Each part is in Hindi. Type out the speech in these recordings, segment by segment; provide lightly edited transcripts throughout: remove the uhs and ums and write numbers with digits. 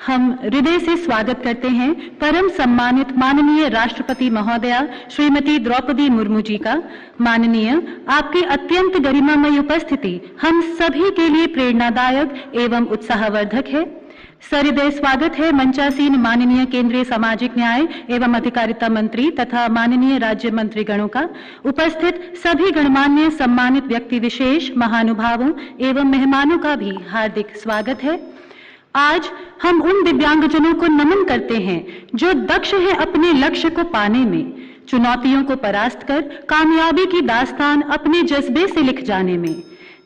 हम हृदय से स्वागत करते हैं परम सम्मानित माननीय राष्ट्रपति महोदया श्रीमती द्रौपदी मुर्मू जी का। माननीय, आपकी अत्यंत गरिमामय उपस्थिति हम सभी के लिए प्रेरणादायक एवं उत्साहवर्धक है। सहृदय स्वागत है मंचासीन माननीय केंद्रीय सामाजिक न्याय एवं अधिकारिता मंत्री तथा माननीय राज्य मंत्री गणों का। उपस्थित सभी गणमान्य सम्मानित व्यक्ति विशेष, महानुभावों एवं मेहमानों का भी हार्दिक स्वागत है। आज हम उन दिव्यांगजनों को नमन करते हैं जो दक्ष हैं अपने लक्ष्य को पाने में, चुनौतियों को परास्त कर कामयाबी की दास्तान अपने जज्बे से लिख जाने में।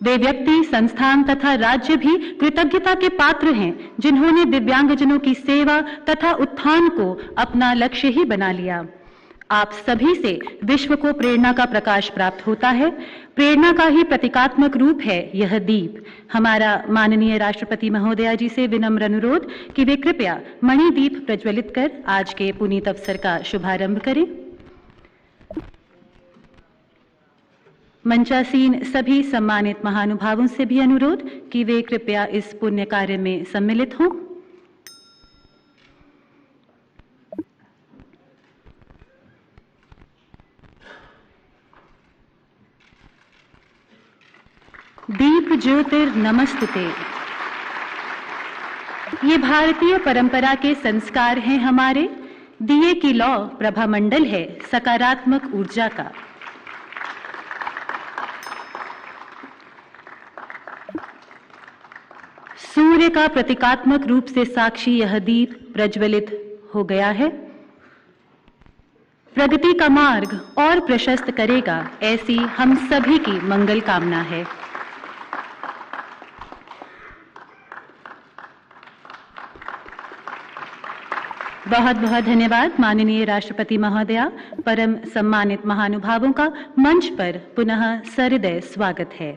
वे व्यक्ति, संस्थान तथा राज्य भी कृतज्ञता के पात्र हैं जिन्होंने दिव्यांगजनों की सेवा तथा उत्थान को अपना लक्ष्य ही बना लिया। आप सभी से विश्व को प्रेरणा का प्रकाश प्राप्त होता है। प्रेरणा का ही प्रतीकात्मक रूप है यह दीप। हमारा माननीय राष्ट्रपति महोदया जी से विनम्र अनुरोध कि वे कृपया मणि दीप प्रज्वलित कर आज के पुनीत अवसर का शुभारंभ करें। मंचासीन सभी सम्मानित महानुभावों से भी अनुरोध कि वे कृपया इस पुण्य कार्य में सम्मिलित हों। दीप ज्योतिर नमस्तुते। ये भारतीय परंपरा के संस्कार हैं हमारे। दिए की लौ प्रभामंडल है सकारात्मक ऊर्जा का। सूर्य का प्रतीकात्मक रूप से साक्षी यह दीप प्रज्वलित हो गया है। प्रगति का मार्ग और प्रशस्त करेगा, ऐसी हम सभी की मंगल कामना है। बहुत बहुत धन्यवाद माननीय राष्ट्रपति महोदया। परम सम्मानित महानुभावों का मंच पर पुनः सहृदय स्वागत है।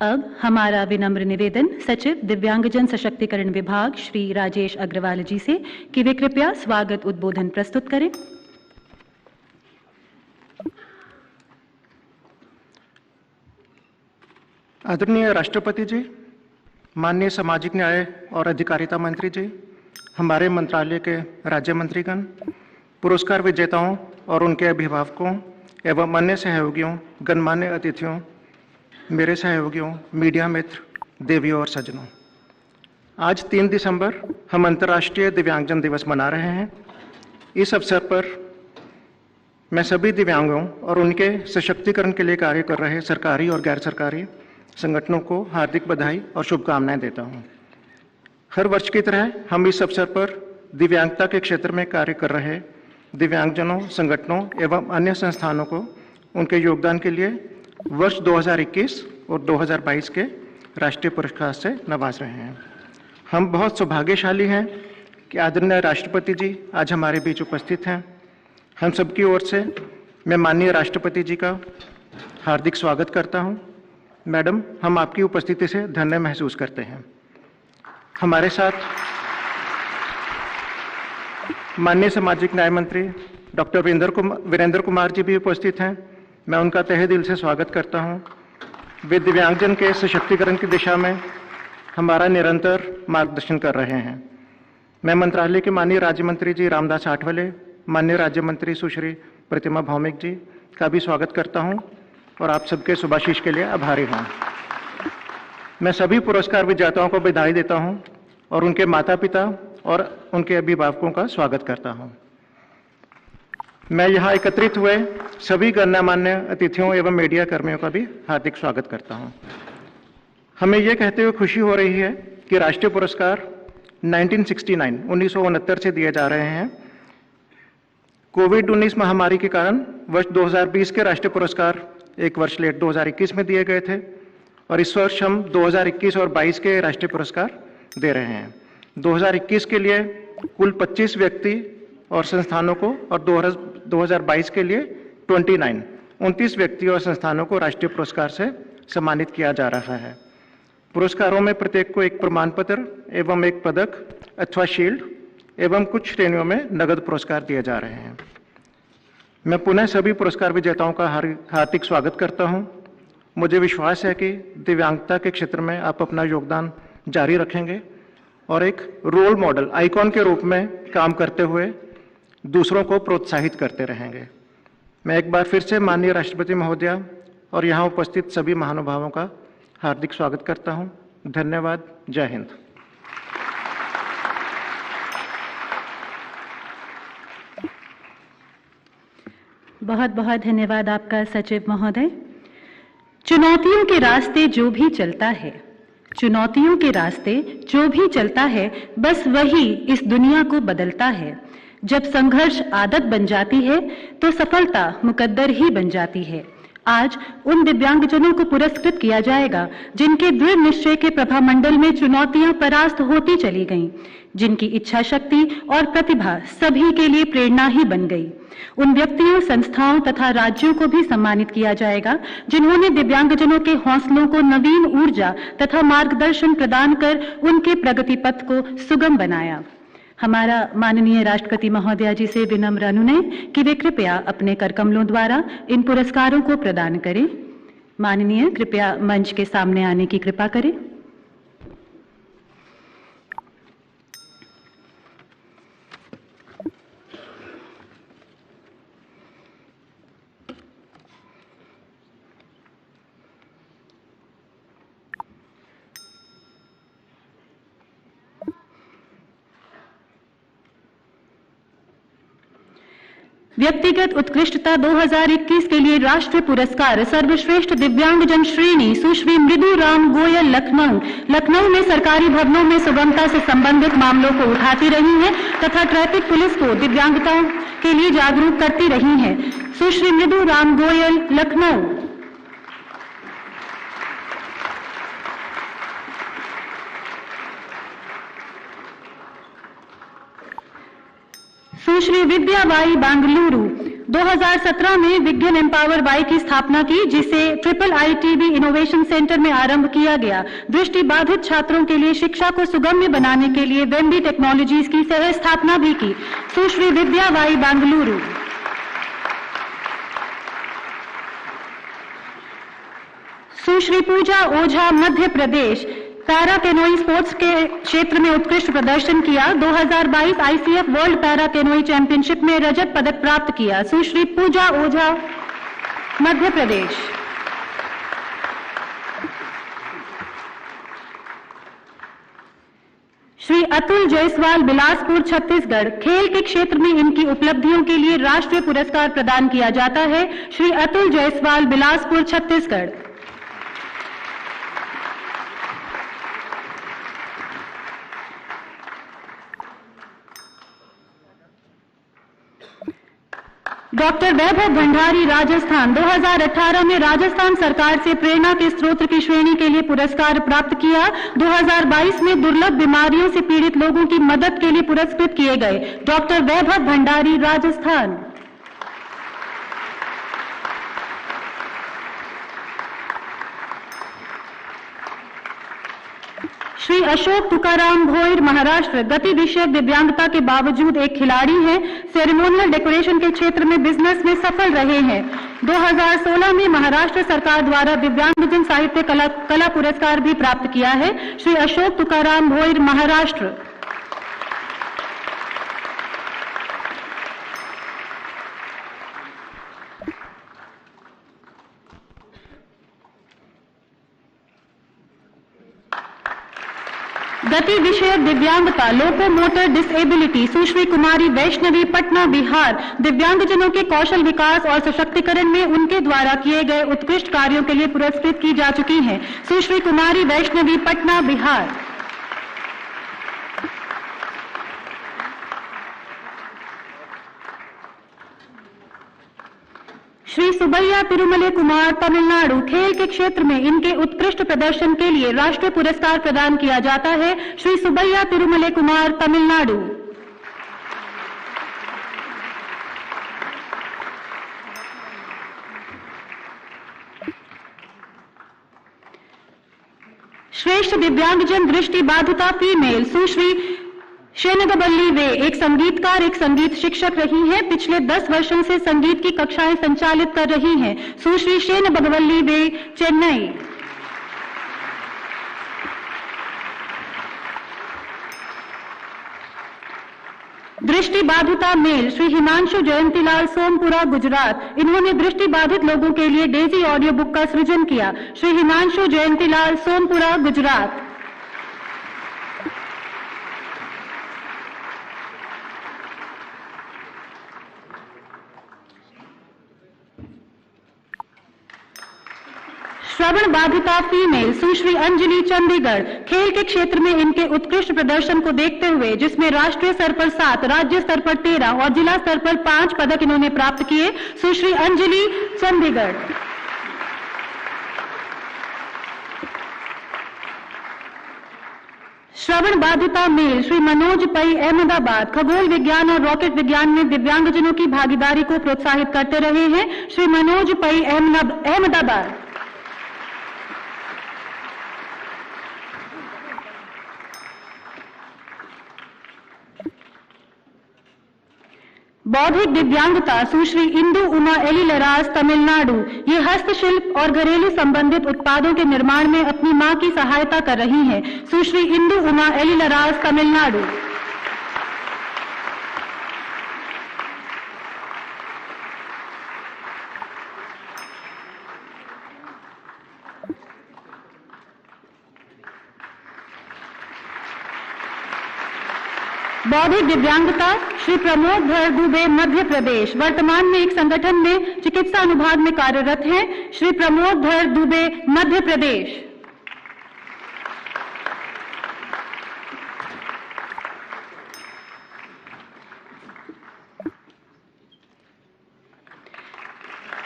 अब हमारा विनम्र निवेदन सचिव दिव्यांगजन सशक्तिकरण विभाग श्री राजेश अग्रवाल जी से कि वे कृपया स्वागत उद्बोधन प्रस्तुत करें। आदरणीय राष्ट्रपति जी, माननीय सामाजिक न्याय और अधिकारिता मंत्री जी, हमारे मंत्रालय के राज्य मंत्रीगण, पुरस्कार विजेताओं और उनके अभिभावकों एवं अन्य सहयोगियों, गणमान्य अतिथियों, मेरे सहयोगियों, मीडिया मित्र, देवियों और सज्जनों, आज 3 दिसंबर हम अंतर्राष्ट्रीय दिव्यांगजन दिवस मना रहे हैं। इस अवसर पर मैं सभी दिव्यांगों और उनके सशक्तिकरण के लिए कार्य कर रहे सरकारी और गैर सरकारी संगठनों को हार्दिक बधाई और शुभकामनाएं देता हूं। हर वर्ष की तरह हम इस अवसर पर दिव्यांगता के क्षेत्र में कार्य कर रहे दिव्यांगजनों, संगठनों एवं अन्य संस्थानों को उनके योगदान के लिए वर्ष 2021 और 2022 के राष्ट्रीय पुरस्कार से नवाज रहे हैं। हम बहुत सौभाग्यशाली हैं कि आदरणीय राष्ट्रपति जी आज हमारे बीच उपस्थित हैं। हम सबकी ओर से मैं माननीय राष्ट्रपति जी का हार्दिक स्वागत करता हूं। मैडम, हम आपकी उपस्थिति से धन्य महसूस करते हैं। हमारे साथ माननीय सामाजिक न्याय मंत्री डॉक्टर वीरेंद्र कुमार जी भी उपस्थित हैं। मैं उनका तहे दिल से स्वागत करता हूं। वे दिव्यांगजन के सशक्तिकरण की दिशा में हमारा निरंतर मार्गदर्शन कर रहे हैं। मैं मंत्रालय के माननीय राज्य मंत्री जी रामदास आठवले, माननीय राज्य मंत्री सुश्री प्रतिमा भौमिक जी का भी स्वागत करता हूं और आप सबके शुभाशीष के लिए आभारी हूं। मैं सभी पुरस्कार विजेताओं को बधाई देता हूं और उनके माता पिता और उनके अभिभावकों का स्वागत करता हूं। मैं यहाँ एकत्रित हुए सभी गणमान्य अतिथियों एवं मीडिया कर्मियों का भी हार्दिक स्वागत करता हूं। हमें यह कहते हुए खुशी हो रही है कि राष्ट्रीय पुरस्कार 1969 से दिए जा रहे हैं। कोविड-19 महामारी के कारण वर्ष 2020 के राष्ट्रीय पुरस्कार एक वर्ष लेट 2021 में दिए गए थे और इस वर्ष हम 2021 और 22 के राष्ट्रीय पुरस्कार दे रहे हैं। 2021 के लिए कुल 25 व्यक्ति और संस्थानों को और 2022 के लिए 29 व्यक्ति और संस्थानों को राष्ट्रीय पुरस्कार से सम्मानित किया जा रहा है। पुरस्कारों में प्रत्येक को एक प्रमाण पत्र एवं एक पदक अथवा शील्ड एवं कुछ श्रेणियों में नगद पुरस्कार दिए जा रहे हैं। मैं पुनः सभी पुरस्कार विजेताओं का हार्दिक स्वागत करता हूं। मुझे विश्वास है कि दिव्यांगता के क्षेत्र में आप अपना योगदान जारी रखेंगे और एक रोल मॉडल, आइकॉन के रूप में काम करते हुए दूसरों को प्रोत्साहित करते रहेंगे। मैं एक बार फिर से माननीय राष्ट्रपति महोदया और यहाँ उपस्थित सभी महानुभावों का हार्दिक स्वागत करता हूँ। धन्यवाद। जय हिंद। बहुत बहुत धन्यवाद आपका सचिव महोदय। चुनौतियों के रास्ते जो भी चलता है, चुनौतियों के रास्ते जो भी चलता है, बस वही इस दुनिया को बदलता है। जब संघर्ष आदत बन जाती है तो सफलता मुकद्दर ही बन जाती है। आज उन दिव्यांगजनों को पुरस्कृत किया जाएगा जिनके दृढ़ निश्चय के प्रभामंडल में चुनौतियां परास्त होती चली गईं, जिनकी इच्छा शक्ति और प्रतिभा सभी के लिए प्रेरणा ही बन गई। उन व्यक्तियों, संस्थाओं तथा राज्यों को भी सम्मानित किया जाएगा जिन्होंने दिव्यांगजनों के हौसलों को नवीन ऊर्जा तथा मार्गदर्शन प्रदान कर उनके प्रगति पथ को सुगम बनाया। हमारा माननीय राष्ट्रपति महोदया जी से विनम्र अनुनय कि वे कृपया अपने करकमलों द्वारा इन पुरस्कारों को प्रदान करें। माननीय कृपया मंच के सामने आने की कृपा करें। व्यक्तिगत उत्कृष्टता 2021 के लिए राष्ट्रीय पुरस्कार सर्वश्रेष्ठ दिव्यांगजन श्रेणी सुश्री मृदु राम गोयल लखनऊ में सरकारी भवनों में सुगमता से संबंधित मामलों को उठाती रही हैं तथा ट्रैफिक पुलिस को दिव्यांगताओं के लिए जागरूक करती रही हैं। सुश्री मृदु राम गोयल, लखनऊ। सुश्री विद्या बाई बेंगलुरु 2017 में विज्ञान एम्पावर बाई की स्थापना की, जिसे IIITB इनोवेशन सेंटर में आरंभ किया गया। दृष्टि बाधित छात्रों के लिए शिक्षा को सुगम्य बनाने के लिए वेम्बी टेक्नोलॉजीज की सह स्थापना भी की। Sushri Vidya Bai Bengaluru. Sushri Pooja Ojha, Madhya Pradesh. Para canoe sports के क्षेत्र में उत्कृष्ट प्रदर्शन किया। 2022 ICF world para canoe championship में रजत पदक प्राप्त किया। सुश्री पूजा ओझा, मध्य प्रदेश। श्री अतुल जायसवाल, बिलासपुर, छत्तीसगढ़। खेल के क्षेत्र में इनकी उपलब्धियों के लिए राष्ट्रीय पुरस्कार प्रदान किया जाता है। श्री अतुल जायसवाल, बिलासपुर, छत्तीसगढ़। डॉक्टर वैभव भंडारी, राजस्थान। 2018 में राजस्थान सरकार से प्रेरणा के स्रोत की श्रेणी के लिए पुरस्कार प्राप्त किया। 2022 में दुर्लभ बीमारियों से पीड़ित लोगों की मदद के लिए पुरस्कृत किए गए। डॉक्टर वैभव भंडारी, राजस्थान। श्री अशोक तुकाराम भोईर, महाराष्ट्र। गति विषयक दिव्यांगता के बावजूद एक खिलाड़ी हैं। सेरेमोनियल डेकोरेशन के क्षेत्र में बिजनेस में सफल रहे हैं। 2016 में महाराष्ट्र सरकार द्वारा दिव्यांगजन साहित्य कला पुरस्कार भी प्राप्त किया है। श्री अशोक तुकाराम भोईर, महाराष्ट्र। गति विषयक दिव्यांगता, लोकोमोटर डिसेबिलिटी, सुश्री कुमारी वैष्णवी, पटना, बिहार। दिव्यांगजनों के कौशल विकास और सशक्तिकरण में उनके द्वारा किए गए उत्कृष्ट कार्यों के लिए पुरस्कृत की जा चुकी हैं। सुश्री कुमारी वैष्णवी, पटना, बिहार। श्री सुबैया तिरुमले कुमार, तमिलनाडु। खेल के क्षेत्र में इनके उत्कृष्ट प्रदर्शन के लिए राष्ट्रीय पुरस्कार प्रदान किया जाता है। श्री सुबैया तिरुमले कुमार, तमिलनाडु। श्रेष्ठ दिव्यांगजन दृष्टि बाधिता फीमेल, सुश्री शेनगबल्ली वे एक संगीतकार, एक संगीत शिक्षक रही हैं। पिछले 10 वर्षों से संगीत की कक्षाएं संचालित कर रही हैं। सुश्री शेनगबल्ली वे, चेन्नई। दृष्टिबाधिता मेल श्री हिमांशु जयंतीलाल, सोमपुरा, गुजरात। इन्होंने दृष्टिबाधित लोगों के लिए डेजी ऑडियो बुक का सृजन किया। श्री हिमांशु जयंतीलाल, सोमपुरा, गुजरात। श्रवण बाधिता फीमेल सुश्री अंजलि, चंडीगढ़। खेल के क्षेत्र में इनके उत्कृष्ट प्रदर्शन को देखते हुए, जिसमें राष्ट्रीय स्तर पर 7, राज्य स्तर पर 13 और जिला स्तर पर 5 पदक इन्होंने प्राप्त किए। सुश्री अंजलि, चंडीगढ़। श्रवण बाधिता मेल श्री मनोज पई, अहमदाबाद। खगोल विज्ञान और रॉकेट विज्ञान में दिव्यांगजनों की भागीदारी को प्रोत्साहित करते रहे हैं। श्री मनोज पई, अहमदाबाद। बौद्धिक दिव्यांगता सुश्री इंदु उमा एलिलराज, तमिलनाडु। ये हस्तशिल्प और घरेलू संबंधित उत्पादों के निर्माण में अपनी मां की सहायता कर रही हैं। सुश्री इंदु उमा एलिलराज, तमिलनाडु। बौद्धिक दिव्यांगता श्री प्रमोद धर दुबे, मध्य प्रदेश। वर्तमान में एक संगठन में चिकित्सा अनुभाग में कार्यरत हैं। श्री प्रमोद धर दुबे, मध्य प्रदेश।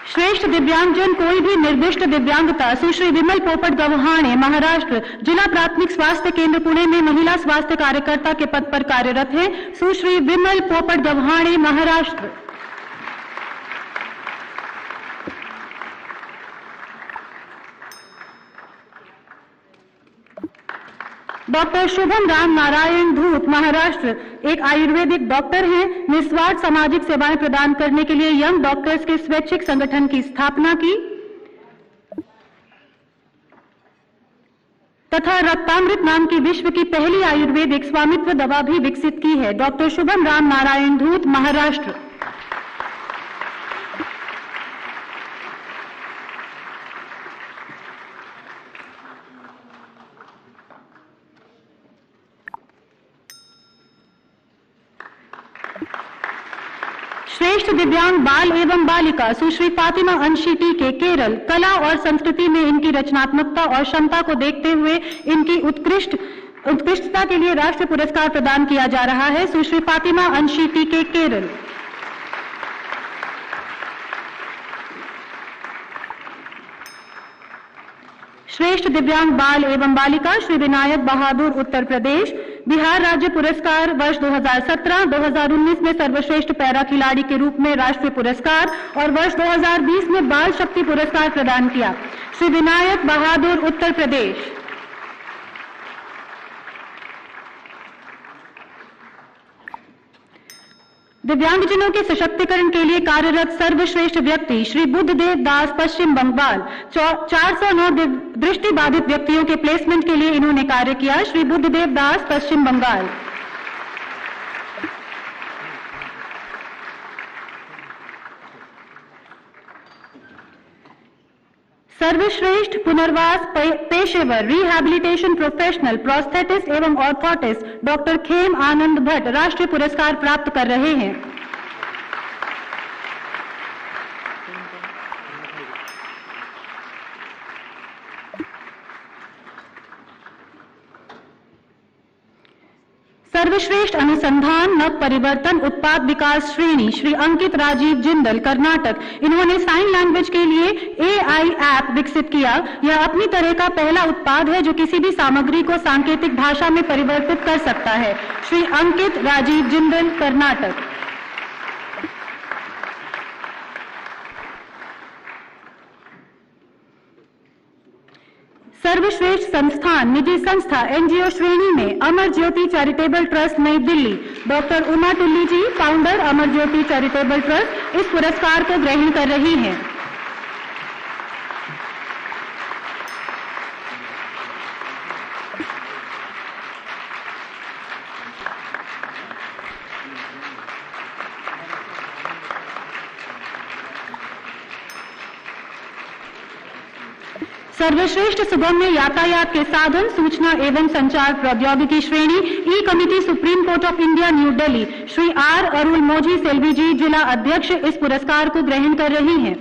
श्रेष्ठ दिव्यांगजन कोई भी निर्दिष्ट दिव्यांगता सुश्री विमल पोपट गव्हाणे, महाराष्ट्र। जिला प्राथमिक स्वास्थ्य केंद्र पुणे में महिला स्वास्थ्य कार्यकर्ता के पद पर कार्यरत है। सुश्री विमल पोपट गव्हाणे, महाराष्ट्र। डॉक्टर शुभम राम नारायण धूत, महाराष्ट्र। एक आयुर्वेदिक डॉक्टर हैं। निस्वार्थ सामाजिक सेवाएं प्रदान करने के लिए यंग डॉक्टर्स के स्वैच्छिक संगठन की स्थापना की तथा रक्तामृत नाम की विश्व की पहली आयुर्वेदिक स्वामित्व दवा भी विकसित की है। डॉक्टर शुभम राम नारायण धूत, महाराष्ट्र। श्रेष्ठ दिव्यांग बाल एवं बालिका सुश्री फातिमा अंशी के, केरल। कला और संस्कृति में इनकी रचनात्मकता और क्षमता को देखते हुए इनकी उत्कृष्टता के लिए राष्ट्रीय पुरस्कार प्रदान किया जा रहा है। सुश्री फातिमा अंशी के, केरल। श्रेष्ठ दिव्यांग बाल एवं बालिका श्री विनायक बहादुर, उत्तर प्रदेश। बिहार राज्य पुरस्कार वर्ष 2017-2019 में सर्वश्रेष्ठ पैरा खिलाड़ी के रूप में राष्ट्रीय पुरस्कार और वर्ष 2020 में बाल शक्ति पुरस्कार प्रदान किया। श्री विनायक बहादुर, उत्तर प्रदेश। दिव्यांगजनों के सशक्तिकरण के लिए कार्यरत सर्वश्रेष्ठ व्यक्ति श्री बुद्धदेव दास, पश्चिम बंगाल। 409 दृष्टि बाधित व्यक्तियों के प्लेसमेंट के लिए इन्होंने कार्य किया। श्री बुद्धदेव दास, पश्चिम बंगाल। सर्वश्रेष्ठ पुनर्वास पेशेवर रिहैबिलिटेशन प्रोफेशनल, प्रोस्थेटिस्ट एवं ऑर्थोटिस्ट डॉक्टर खेम आनंद भट्ट राष्ट्रीय पुरस्कार प्राप्त कर रहे हैं। सर्वश्रेष्ठ अनुसंधान नव परिवर्तन उत्पाद विकास श्रेणी श्री अंकित राजीव जिंदल, कर्नाटक। इन्होंने साइन लैंग्वेज के लिए AI ऐप विकसित किया। यह अपनी तरह का पहला उत्पाद है जो किसी भी सामग्री को सांकेतिक भाषा में परिवर्तित कर सकता है। श्री अंकित राजीव जिंदल, कर्नाटक। सर्वश्रेष्ठ संस्थान निजी संस्था एनजीओ श्रेणी में अमर ज्योति चैरिटेबल ट्रस्ट नई दिल्ली डॉक्टर उमा टुल्ली जी, founder Amar Jyoti charitable trust, इस पुरस्कार को ग्रहण कर रही हैं। सर्वश्रेष्ठ सुगम्य यातायात के साधन सूचना एवं संचार प्रौद्योगिकी श्रेणी e committee supreme court of India new Delhi Shri R Arul Mozhi Selvi ji, जिला अध्यक्ष, इस पुरस्कार को ग्रहण कर रही हैं।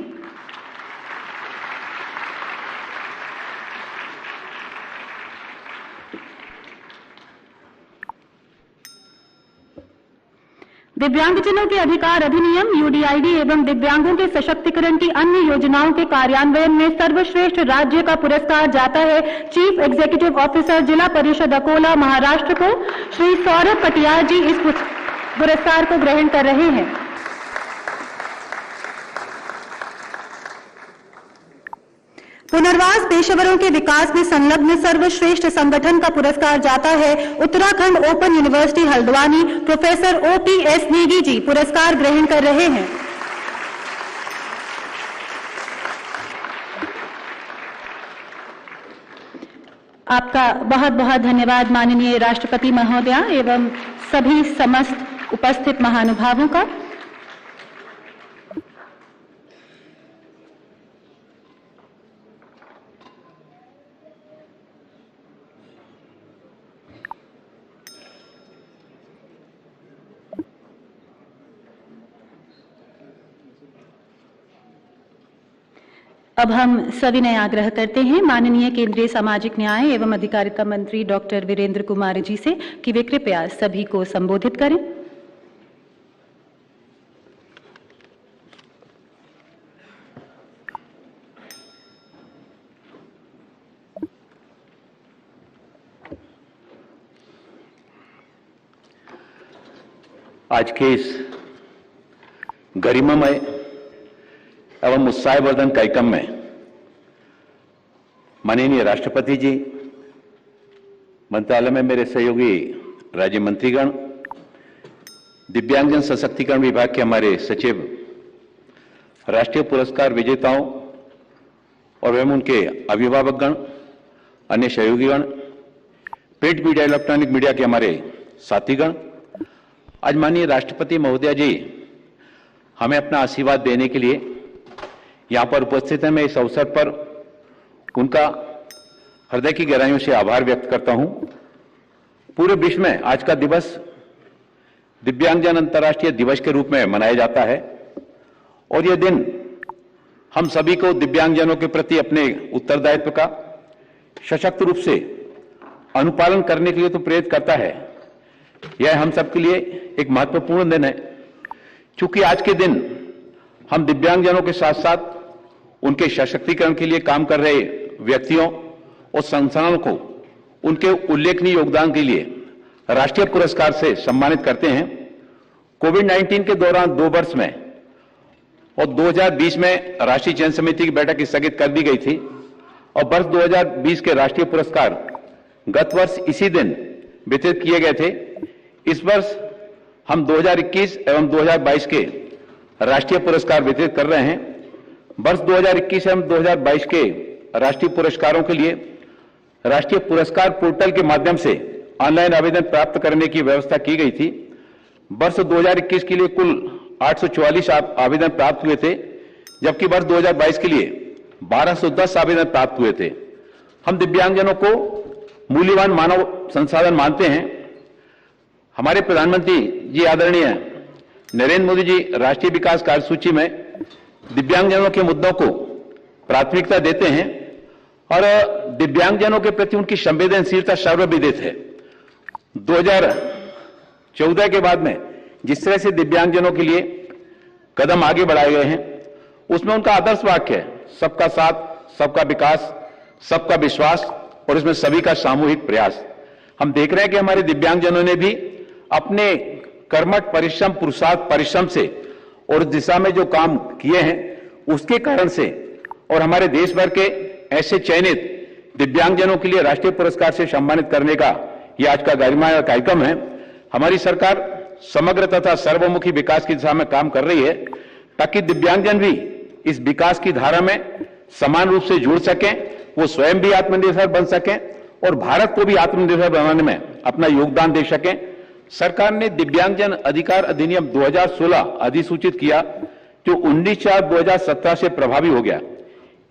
दिव्यांगजनों के अधिकार अधिनियम यूडीआईडी एवं दिव्यांगों के सशक्तिकरण की अन्य योजनाओं के कार्यान्वयन में सर्वश्रेष्ठ राज्य का पुरस्कार जाता है चीफ एग्जीक्यूटिव ऑफिसर जिला परिषद अकोला महाराष्ट्र को। श्री सौरभ पटियाल जी इस पुरस्कार को ग्रहण कर रहे हैं। पुनर्वास पेशेवरों के विकास में संलग्न सर्वश्रेष्ठ संगठन का पुरस्कार जाता है Uttarakhand open university Haldwani professor OPS Negi ji, पुरस्कार ग्रहण कर रहे हैं। आपका बहुत बहुत धन्यवाद माननीय राष्ट्रपति महोदया एवं सभी समस्त उपस्थित महानुभावों का। अब हम सविनय आग्रह करते हैं माननीय केंद्रीय सामाजिक न्याय एवं अधिकारिता मंत्री डॉक्टर वीरेंद्र कुमार जी से कि वे कृपया सभी को संबोधित करें। आज के इस गरिमामय एवं उत्साहवर्धन कार्यक्रम में माननीय राष्ट्रपति जी, मंत्रालय में मेरे सहयोगी राज्य मंत्रीगण, दिव्यांगजन सशक्तिकरण विभाग के हमारे सचिव, राष्ट्रीय पुरस्कार विजेताओं और एवं उनके अभिभावकगण, अन्य सहयोगीगण, प्रिंट मीडिया, इलेक्ट्रॉनिक मीडिया के हमारे साथीगण, आज माननीय राष्ट्रपति महोदया जी हमें अपना आशीर्वाद देने के लिए यहां पर उपस्थित हैं। मैं इस अवसर पर उनका हृदय की गहराइयों से आभार व्यक्त करता हूं। पूरे विश्व में आज का दिवस दिव्यांगजन अंतर्राष्ट्रीय दिवस के रूप में मनाया जाता है और यह दिन हम सभी को दिव्यांगजनों के प्रति अपने उत्तरदायित्व का सशक्त रूप से अनुपालन करने के लिए तो प्रेरित करता है। यह हम सबके लिए एक महत्वपूर्ण दिन है, चूंकि आज के दिन हम दिव्यांगजनों के साथ साथ उनके सशक्तिकरण के लिए काम कर रहे व्यक्तियों और संस्थानों को उनके उल्लेखनीय योगदान के लिए राष्ट्रीय पुरस्कार से सम्मानित करते हैं। कोविड-19 के दौरान 2 वर्ष में और 2020 में राष्ट्रीय चयन समिति की बैठक स्थगित कर दी गई थी और वर्ष 2020 के राष्ट्रीय पुरस्कार गत वर्ष इसी दिन वितरित किए गए थे। इस वर्ष हम 2021 एवं 2022 के राष्ट्रीय पुरस्कार वितरित कर रहे हैं। वर्ष 2021 एवं 2022 के राष्ट्रीय पुरस्कारों के लिए राष्ट्रीय पुरस्कार पोर्टल के माध्यम से ऑनलाइन आवेदन प्राप्त करने की व्यवस्था की गई थी। वर्ष 2021 के लिए कुल 844 आवेदन प्राप्त हुए थे, जबकि वर्ष 2022 के लिए 1210 आवेदन प्राप्त हुए थे। हम दिव्यांगजनों को मूल्यवान मानव संसाधन मानते हैं। हमारे प्रधानमंत्री जी आदरणीय नरेंद्र मोदी जी राष्ट्रीय विकास कार्यसूची में दिव्यांगजनों के मुद्दों को प्राथमिकता देते हैं और दिव्यांगजनों के प्रति उनकी संवेदनशीलता सर्वविदित है। 2014 के बाद में जिस तरह से दिव्यांगजनों के लिए कदम आगे बढ़ाए गए हैं, उसमें उनका आदर्श वाक्य है सबका साथ, सबका विकास, सबका विश्वास और इसमें सभी का सामूहिक प्रयास। हम देख रहे हैं कि हमारे दिव्यांगजनों ने भी अपने कर्मठ परिश्रम, पुरुषार्थ परिश्रम से और इस दिशा में जो काम किए हैं उसके कारण से और हमारे देश भर के ऐसे चयनित दिव्यांगजनों के लिए राष्ट्रीय पुरस्कार से सम्मानित करने का यह आज का गरिमामय कार्यक्रम है। हमारी सरकार समग्र तथा सर्वमुखी विकास की दिशा में काम कर रही है ताकि दिव्यांगजन भी इस विकास की धारा में समान रूप से जुड़ सकें, वो स्वयं भी आत्मनिर्भर बन सकें और भारत को भी आत्मनिर्भर बनाने में अपना योगदान दे सकें। सरकार ने दिव्यांगजन अधिकार अधिनियम 2016 अधिसूचित किया जो 19/4/2017 से प्रभावी हो गया।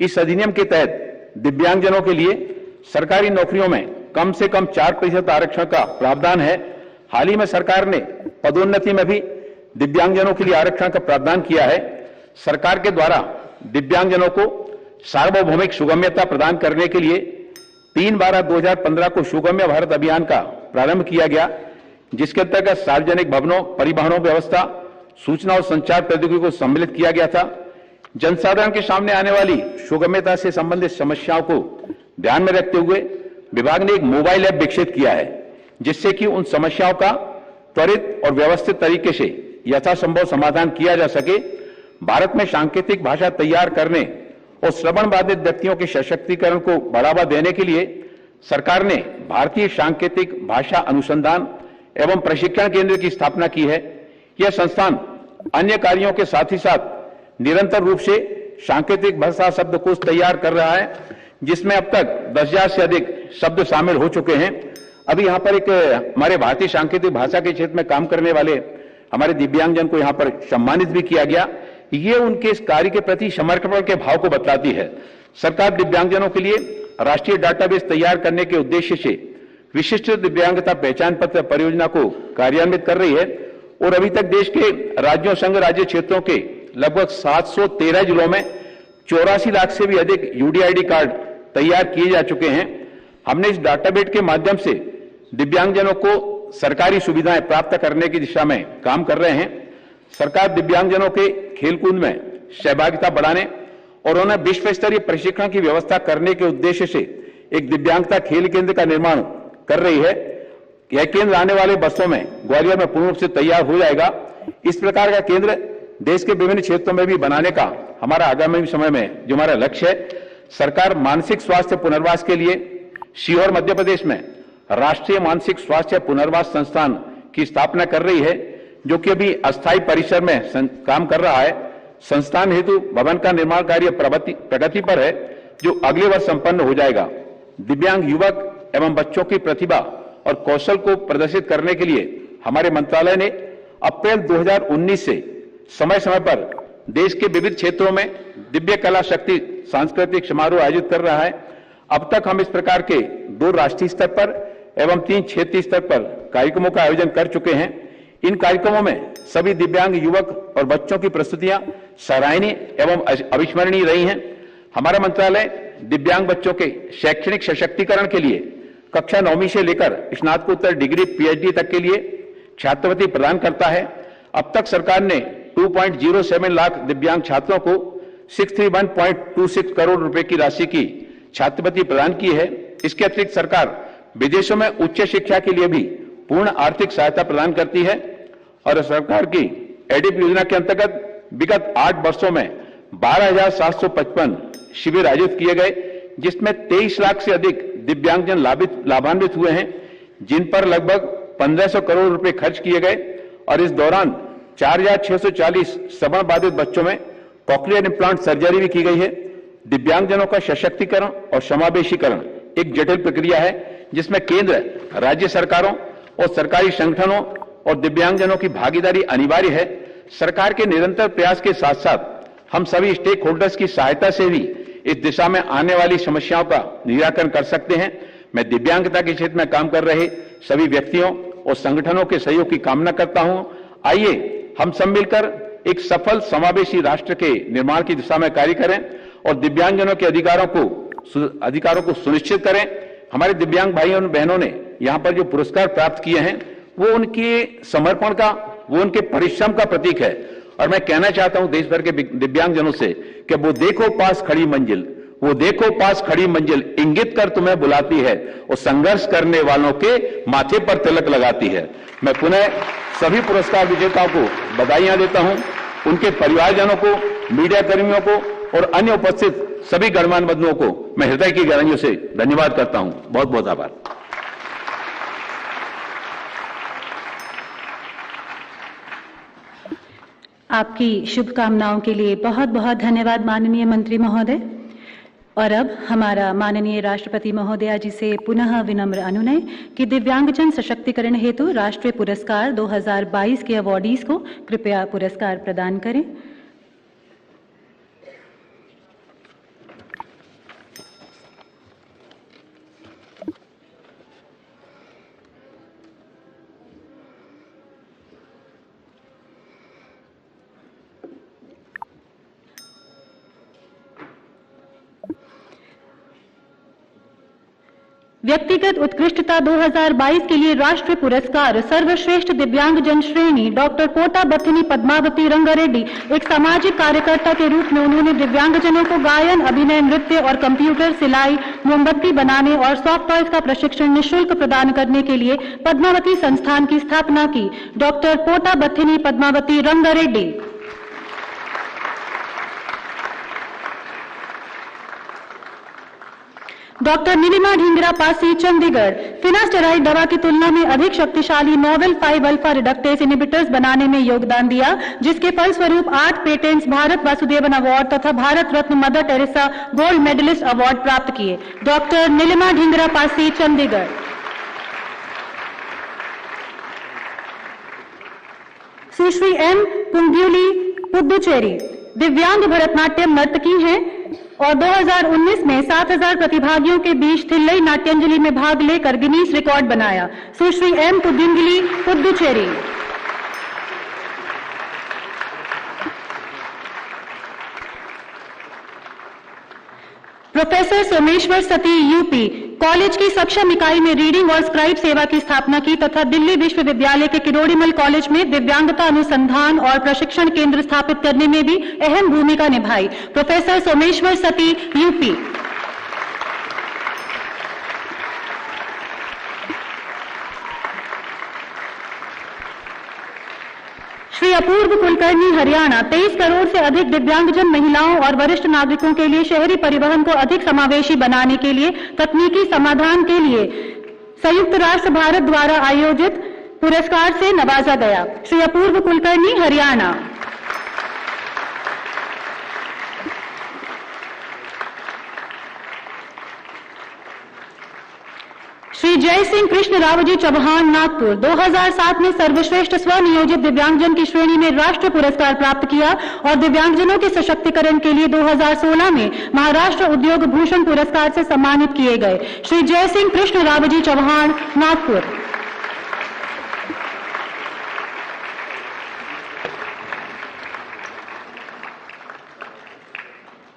इस अधिनियम के तहत दिव्यांगजनों के लिए सरकारी नौकरियों में कम से कम 4% आरक्षण का प्रावधान है। हाल ही में सरकार ने पदोन्नति में भी दिव्यांगजनों के लिए आरक्षण का प्रावधान किया है। सरकार के द्वारा दिव्यांगजनों को सार्वभौमिक सुगम्यता प्रदान करने के लिए 3/12/2015 को सुगम्य भारत अभियान का प्रारंभ किया गया, जिसके अंतर्गत सार्वजनिक भवनों, परिवहनों व्यवस्था, सूचना और संचार प्रौद्योगिकी को सम्मिलित किया गया था। जनसाधारण के सामने आने वाली सुगम्यता से संबंधित समस्याओं को ध्यान में रखते हुए विभाग ने एक मोबाइल ऐप विकसित किया है, जिससे कि उन समस्याओं का त्वरित और व्यवस्थित तरीके से यथासंभव समाधान किया जा सके। भारत में सांकेतिक भाषा तैयार करने और श्रवण बाधित व्यक्तियों के सशक्तिकरण को बढ़ावा देने के लिए सरकार ने भारतीय सांकेतिक भाषा अनुसंधान एवं प्रशिक्षण केंद्र की स्थापना की है। यह संस्थान अन्य कार्यों के साथ ही साथ निरंतर रूप से सांकेतिक भाषा शब्दकोश तैयार कर रहा है, जिसमें अब तक 10,000 से अधिक शब्द शामिल हो चुके हैं। अभी यहाँ पर एक हमारे भारतीय सांकेतिक भाषा के क्षेत्र में काम करने वाले हमारे दिव्यांगजन को यहाँ पर सम्मानित भी किया गया। ये उनके इस कार्य के प्रति समर्पण के भाव को बतलाती है। सरकार दिव्यांगजनों के लिए राष्ट्रीय डाटाबेस तैयार करने के उद्देश्य से विशिष्ट दिव्यांगता पहचान पत्र परियोजना को कार्यान्वित कर रही है और अभी तक देश के राज्यों, संघ राज्य क्षेत्रों के लगभग 713 जिलों में 84 लाख से भी अधिक यूडीआईडी कार्ड तैयार किए जा चुके हैं। हमने इस डाटाबेस के माध्यम से दिव्यांगजनों को सरकारी सुविधाएं प्राप्त करने की दिशा में काम कर रहे हैं। सरकार दिव्यांगजनों के खेलकूद में सहभागिता बढ़ाने और उन्हें विश्व स्तरीय प्रशिक्षण की व्यवस्था करने के उद्देश्य से एक दिव्यांगता खेल केंद्र का निर्माण कर रही है। यह केंद्र आने वाले वर्षों में ग्वालियर में पूर्ण रूप से तैयार हो जाएगा। इस प्रकार का केंद्र देश के विभिन्न क्षेत्रों में भी बनाने का हमारा आगामी समय में जो हमारा लक्ष्य है। सरकार मानसिक स्वास्थ्य पुनर्वास के लिए सीहोर मध्य प्रदेश में राष्ट्रीय मानसिक स्वास्थ्य पुनर्वास संस्थान की स्थापना कर रही है, जो कि अभी अस्थायी परिसर में काम कर रहा है। संस्थान हेतु भवन का निर्माण कार्य प्रगति पर है, जो अगले वर्ष संपन्न हो जाएगा। दिव्यांग युवक एवं बच्चों की प्रतिभा और कौशल को प्रदर्शित करने के लिए हमारे मंत्रालय ने अप्रैल 2019 से समय समय पर देश के विविध क्षेत्रों में दिव्य कला शक्ति सांस्कृतिक समारोह आयोजित कर रहा है। अब तक हम इस प्रकार के 2 राष्ट्रीय स्तर पर एवं 3 क्षेत्रीय स्तर पर कार्यक्रमों का आयोजन कर चुके हैं। इन कार्यक्रमों में सभी दिव्यांग युवक और बच्चों की प्रस्तुतियां सराहनीय एवं अविस्मरणीय रही हैं। हमारा मंत्रालय दिव्यांग बच्चों के शैक्षणिक सशक्तिकरण के लिए कक्षा 9वीं से लेकर स्नातकोत्तर डिग्री पीएचडी तक के लिए छात्रवृत्ति प्रदान करता है। अब तक सरकार ने 2.07 लाख दिव्यांग छात्रों को 631.26 करोड़ रुपए की राशि की छात्रवृत्ति प्रदान की है। इसके अतिरिक्त सरकार विदेशों में उच्च शिक्षा के लिए भी पूर्ण आर्थिक सहायता प्रदान करती है और सरकार की एडिप योजना के अंतर्गत विगत 8 वर्षों में 12,755 शिविर आयोजित किए गए, जिसमें 23 लाख से अधिक दिव्यांगजन लाभान्वित हुए हैं, जिन पर लगभग 1500 करोड़ रुपए खर्च किए गए और इस दौरान 4,640 श्रवण बाधित बच्चों में कॉक्लियर इम्प्लांट सर्जरी भी की गई है। दिव्यांगजनों का सशक्तिकरण और समावेशीकरण एक जटिल प्रक्रिया है, जिसमें केंद्र, राज्य सरकारों और सरकारी संगठनों और दिव्यांगजनों की भागीदारी अनिवार्य है। सरकार के निरंतर प्रयास के साथ साथ हम सभी स्टेक होल्डर्स की सहायता से भी इस दिशा में आने वाली समस्याओं का निराकरण कर सकते हैं। मैं दिव्यांगता के क्षेत्र में काम कर रहे सभी व्यक्तियों और संगठनों के सहयोग की कामना करता हूं। आइए हम सब मिलकर एक सफल समावेशी राष्ट्र के निर्माण की दिशा में कार्य करें और दिव्यांगजनों के अधिकारों को सुनिश्चित करें। हमारे दिव्यांग भाइयों और बहनों ने यहाँ पर जो पुरस्कार प्राप्त किए हैं, वो उनके समर्पण का, वो उनके परिश्रम का प्रतीक है। और मैं कहना चाहता हूं देश भर के दिव्यांगजनों से कि वो देखो पास खड़ी मंजिल, वो देखो पास खड़ी मंजिल इंगित कर तुम्हें बुलाती है, और संघर्ष करने वालों के माथे पर तिलक लगाती है। मैं पुनः सभी पुरस्कार विजेताओं को बधाइयां देता हूं, उनके परिवारजनों को, मीडिया कर्मियों को और अन्य उपस्थित सभी गणमान्य बंधुओं को मैं हृदय की गहराइयों से धन्यवाद करता हूं। बहुत बहुत आभार। आपकी शुभकामनाओं के लिए बहुत बहुत धन्यवाद माननीय मंत्री महोदय। और अब हमारा माननीय राष्ट्रपति महोदया जी से पुनः विनम्र अनुनय कि दिव्यांगजन सशक्तिकरण हेतु राष्ट्रीय पुरस्कार 2022 के अवॉर्डीज को कृपया पुरस्कार प्रदान करें। व्यक्तिगत उत्कृष्टता 2022 के लिए राष्ट्रीय पुरस्कार सर्वश्रेष्ठ दिव्यांगजन श्रेणी डॉक्टर पोटा बथिनी पद्मावती रंगारेड्डी। एक सामाजिक कार्यकर्ता के रूप में उन्होंने दिव्यांगजनों को गायन, अभिनय, नृत्य और कंप्यूटर, सिलाई, मोमबत्ती बनाने और सॉफ्ट टॉयज का प्रशिक्षण निःशुल्क प्रदान करने के लिए पद्मावती संस्थान की स्थापना की। डॉक्टर पोटा बथिनी पद्मावती रंगारेड्डी। डॉक्टर नीलिमा ढींगरा पासी चंडीगढ़। फिनास्टेराइड दवा की तुलना में अधिक शक्तिशाली नोवेल 5-अल्फा रिडक्टेस इनहिबिटर्स बनाने में योगदान दिया, जिसके फलस्वरूप 8 पेटेंट्स, भारत वासुदेवन अवार्ड तथा Bharat Ratna Mother Teresa gold medalist award प्राप्त किए। डॉक्टर नीलिमा ढींगरा पासी चंडीगढ़। सुश्री एम पुंग्युली पुदुचेरी दिव्यांग भरतनाट्यम नर्तकी हैं और 2019 में 7000 प्रतिभागियों के बीच थिल्लई नाट्यांजलि में भाग लेकर गिनीज रिकॉर्ड बनाया। सुश्री एम पुदुंगली पुदुचेरी। प्रोफेसर सोमेश्वर सती यूपी कॉलेज की सक्षम इकाई में रीडिंग और स्क्राइब सेवा की स्थापना की तथा दिल्ली विश्वविद्यालय के किरोड़ीमल कॉलेज में दिव्यांगता अनुसंधान और प्रशिक्षण केंद्र स्थापित करने में भी अहम भूमिका निभाई। प्रोफेसर सोमेश्वर सती यूपी। श्री अपूर्व कुलकर्णी हरियाणा 23 करोड़ से अधिक दिव्यांगजन महिलाओं और वरिष्ठ नागरिकों के लिए शहरी परिवहन को अधिक समावेशी बनाने के लिए तकनीकी समाधान के लिए संयुक्त राष्ट्र भारत द्वारा आयोजित पुरस्कार से नवाजा गया। श्री अपूर्व कुलकर्णी हरियाणा। श्री जय सिंह कृष्ण रावजी चौहान नागपुर 2007 में सर्वश्रेष्ठ स्वनियोजित दिव्यांगजन की श्रेणी में राष्ट्रीय पुरस्कार प्राप्त किया और दिव्यांगजनों के सशक्तिकरण के लिए 2016 में महाराष्ट्र उद्योग भूषण पुरस्कार से सम्मानित किए गए। श्री जय सिंह कृष्ण रावजी चौहान नागपुर।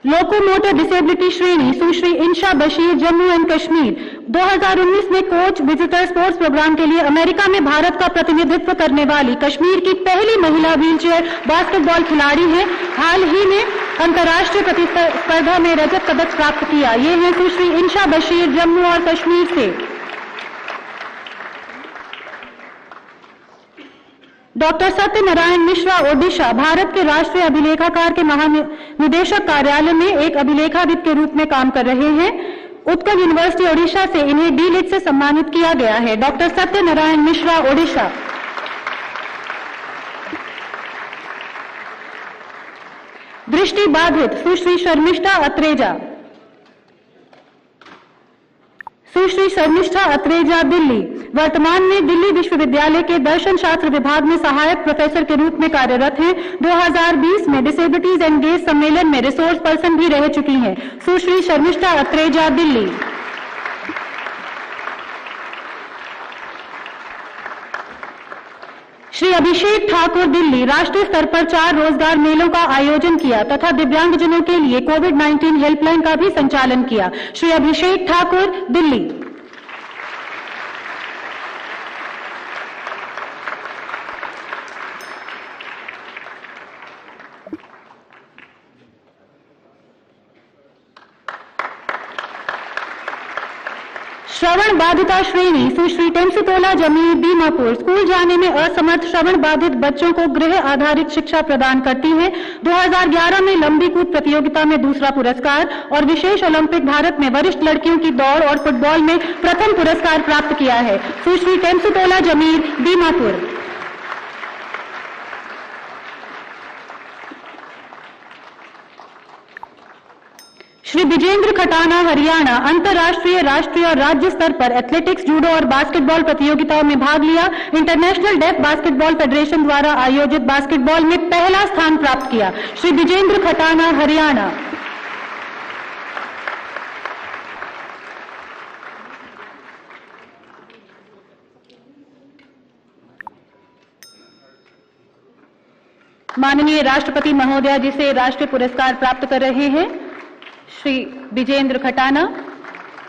लोकोमोटर डिसेबिलिटी श्रेणी सुश्री इंशा बशीर जम्मू एंड कश्मीर 2019 में कोच विजिटर स्पोर्ट्स प्रोग्राम के लिए अमेरिका में भारत का प्रतिनिधित्व करने वाली कश्मीर की पहली महिला व्हीलचेयर बास्केटबॉल खिलाड़ी हैं। हाल ही में अंतर्राष्ट्रीय प्रतिस्पर्धा में रजत पदक प्राप्त किया। ये हैं सुश्री इंशा बशीर जम्मू और कश्मीर से। डॉक्टर सत्यनारायण मिश्रा ओडिशा भारत के राष्ट्रीय अभिलेखाकार के महानिदेशक कार्यालय में एक अभिलेखाविद के रूप में काम कर रहे हैं। उत्कल यूनिवर्सिटी ओडिशा से इन्हें डी.लिट से सम्मानित किया गया है। डॉक्टर सत्यनारायण मिश्रा ओडिशा। दृष्टि बाधित सुश्री शर्मिष्ठा अत्रेजा। सुश्री शर्मिष्ठा अत्रेजा दिल्ली वर्तमान में दिल्ली विश्वविद्यालय के दर्शन शास्त्र विभाग में सहायक प्रोफेसर के रूप में कार्यरत हैं। 2020 में डिसेबिलिटीज एंड गेज सम्मेलन में रिसोर्स पर्सन भी रह चुकी हैं। सुश्री शर्मिष्ठा अत्रेजा दिल्ली। श्री अभिषेक ठाकुर दिल्ली राष्ट्रीय स्तर पर 4 रोजगार मेलों का आयोजन किया तथा दिव्यांगजनों के लिए कोविड-19 हेल्पलाइन का भी संचालन किया। श्री अभिषेक ठाकुर दिल्ली। श्रवण बाधिता श्रेणी सुश्री टेमसुतोला जमीर दीमापुर स्कूल जाने में असमर्थ श्रवण बाधित बच्चों को गृह आधारित शिक्षा प्रदान करती है। 2011 में लंबी कूद प्रतियोगिता में दूसरा पुरस्कार और विशेष ओलंपिक भारत में वरिष्ठ लड़कियों की दौड़ और फुटबॉल में प्रथम पुरस्कार प्राप्त किया है। सुश्री टेमसुतोला जमीर दीमापुर। श्री विजेंद्र खटाना हरियाणा अंतर्राष्ट्रीय, राष्ट्रीय और राज्य स्तर पर एथलेटिक्स, जूडो और बास्केटबॉल प्रतियोगिताओं में भाग लिया। इंटरनेशनल डेफ बास्केटबॉल फेडरेशन द्वारा आयोजित बास्केटबॉल में पहला स्थान प्राप्त किया। श्री विजेंद्र खटाना हरियाणा। माननीय राष्ट्रपति महोदय जिसे राष्ट्रीय पुरस्कार प्राप्त कर रहे हैं श्री विजेंद्र खटाना,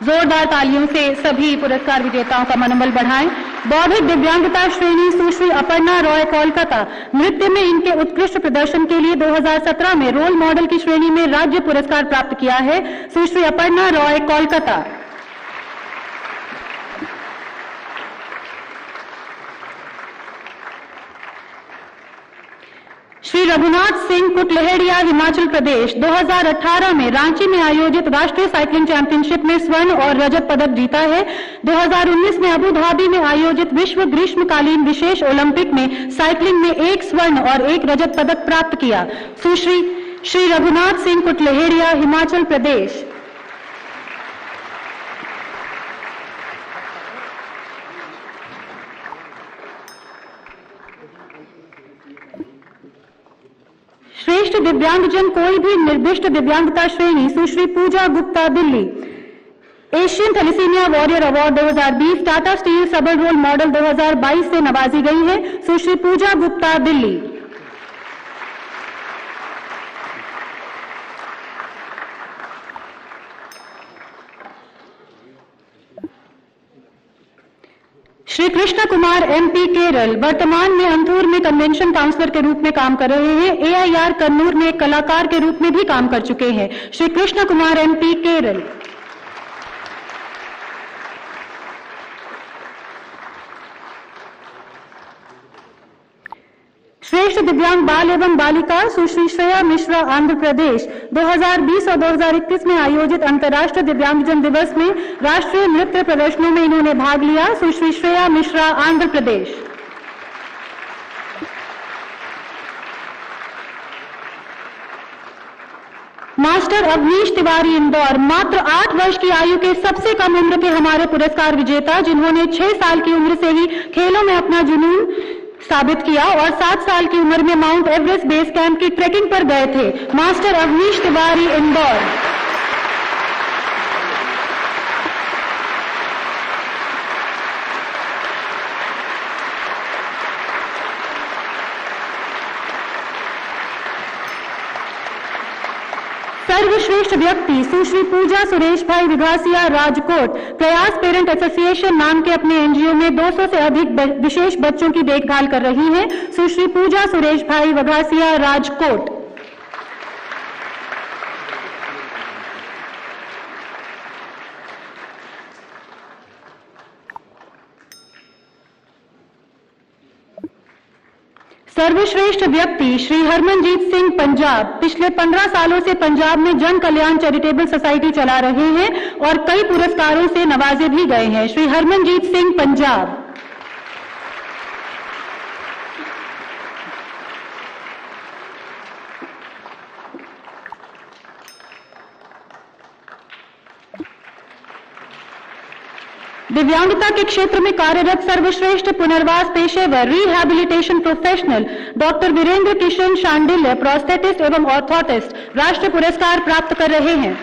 जोरदार तालियों से सभी पुरस्कार विजेताओं का मनोबल बढ़ाएं। बौद्धिक दिव्यांगता श्रेणी सुश्री अपर्णा रॉय कोलकाता, नृत्य में इनके उत्कृष्ट प्रदर्शन के लिए 2017 में रोल मॉडल की श्रेणी में राज्य पुरस्कार प्राप्त किया है। सुश्री अपर्णा रॉय कोलकाता। श्री रघुनाथ सिंह कुटलहेड़िया हिमाचल प्रदेश, 2018 में रांची में आयोजित राष्ट्रीय साइकिलिंग चैंपियनशिप में स्वर्ण और रजत पदक जीता है। 2019 में अबू धाबी में आयोजित विश्व ग्रीष्मकालीन विशेष ओलंपिक में साइकिलिंग में 1 स्वर्ण और 1 रजत पदक प्राप्त किया। सुश्री श्री रघुनाथ सिंह कुटलहेड़िया हिमाचल प्रदेश। श्रेष्ठ दिव्यांगजन कोई भी निर्दिष्ट दिव्यांगता श्रेणी Sushri Pooja Gupta Delhi, Asian thalassaemia warrior award 2020 Tata steel Sabal role model 2022 से नवाजी गई है। सुश्री पूजा गुप्ता दिल्ली। श्री कृष्ण कुमार एमपी केरल, वर्तमान में अंथूर में कन्वेंशन काउंसलर के रूप में काम कर रहे हैं। एआईआर कन्नूर में कलाकार के रूप में भी काम कर चुके हैं। श्री कृष्ण कुमार एमपी केरल। श्रेष्ठ दिव्यांग बाल एवं बालिका सुश्री श्रेया मिश्रा आंध्र प्रदेश, 2020 और 2021 में आयोजित अंतर्राष्ट्रीय दिव्यांगजन दिवस में राष्ट्रीय नृत्य प्रदर्शनों में इन्होंने भाग लिया। सुश्री श्रेया मिश्रा आंध्र प्रदेश। मास्टर अवनीश तिवारी इंदौर, मात्र 8 वर्ष की आयु के सबसे कम उम्र के हमारे पुरस्कार विजेता जिन्होंने 6 साल की उम्र से ही खेलों में अपना जुनून साबित किया और 7 साल की उम्र में माउंट एवरेस्ट बेस कैंप की ट्रैकिंग पर गए थे। मास्टर अवनीश तिवारी इंदौर। सर्वश्रेष्ठ व्यक्ति सुश्री पूजा सुरेश भाई विघासिया राजकोट, प्रयास पेरेंट एसोसिएशन नाम के अपने एनजीओ में 200 से अधिक विशेष बच्चों की देखभाल कर रही हैं। सुश्री पूजा सुरेश भाई विघासिया राजकोट। सर्वश्रेष्ठ व्यक्ति श्री हरमनजीत सिंह पंजाब, पिछले 15 सालों से पंजाब में जन कल्याण चैरिटेबल सोसाइटी चला रहे हैं और कई पुरस्कारों से नवाजे भी गए हैं। श्री हरमनजीत सिंह पंजाब। दिव्यांगता के क्षेत्र में कार्यरत सर्वश्रेष्ठ पुनर्वास पेशेवर rehabilitation professional doctor Virendra Kishan Shandilya, prosthetist एवं ऑर्थोटिस्ट, राष्ट्रीय पुरस्कार प्राप्त कर रहे हैं।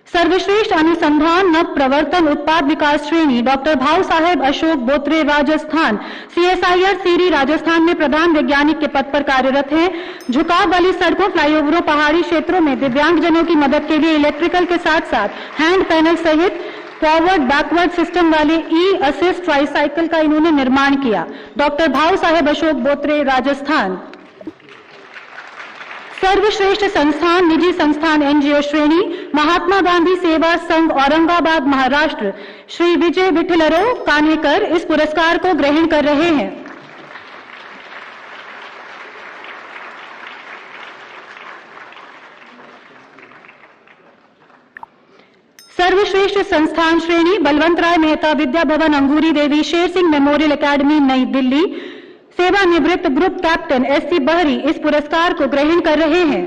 सर्वश्रेष्ठ अनुसंधान नव प्रवर्तन उत्पाद विकास श्रेणी डॉक्टर भाव साहेब अशोक बोत्रे राजस्थान, सीएसआईआर सीरी राजस्थान में प्रधान वैज्ञानिक के पद पर कार्यरत हैं। झुकाव वाली सड़कों, फ्लाईओवरों, पहाड़ी क्षेत्रों में दिव्यांगजनों की मदद के लिए इलेक्ट्रिकल के साथ साथ हैंड पैनल सहित फॉरवर्ड बैकवर्ड सिस्टम वाले ई असिस्ट ट्राईसाइकिल का इन्होंने निर्माण किया। डॉक्टर भाव साहेब अशोक बोत्रे राजस्थान। सर्वश्रेष्ठ संस्थान निजी संस्थान एनजीओ श्रेणी महात्मा गांधी सेवा संघ औरंगाबाद महाराष्ट्र श्री विजय विठलराव कान्हेकर इस पुरस्कार को ग्रहण कर रहे हैं। सर्वश्रेष्ठ संस्थान श्रेणी बलवंतराय मेहता विद्या भवन अंगूरी देवी शेर सिंह मेमोरियल एकेडमी नई दिल्ली सेवानिवृत्त ग्रुप कैप्टन एससी बहरी इस पुरस्कार को ग्रहण कर रहे हैं।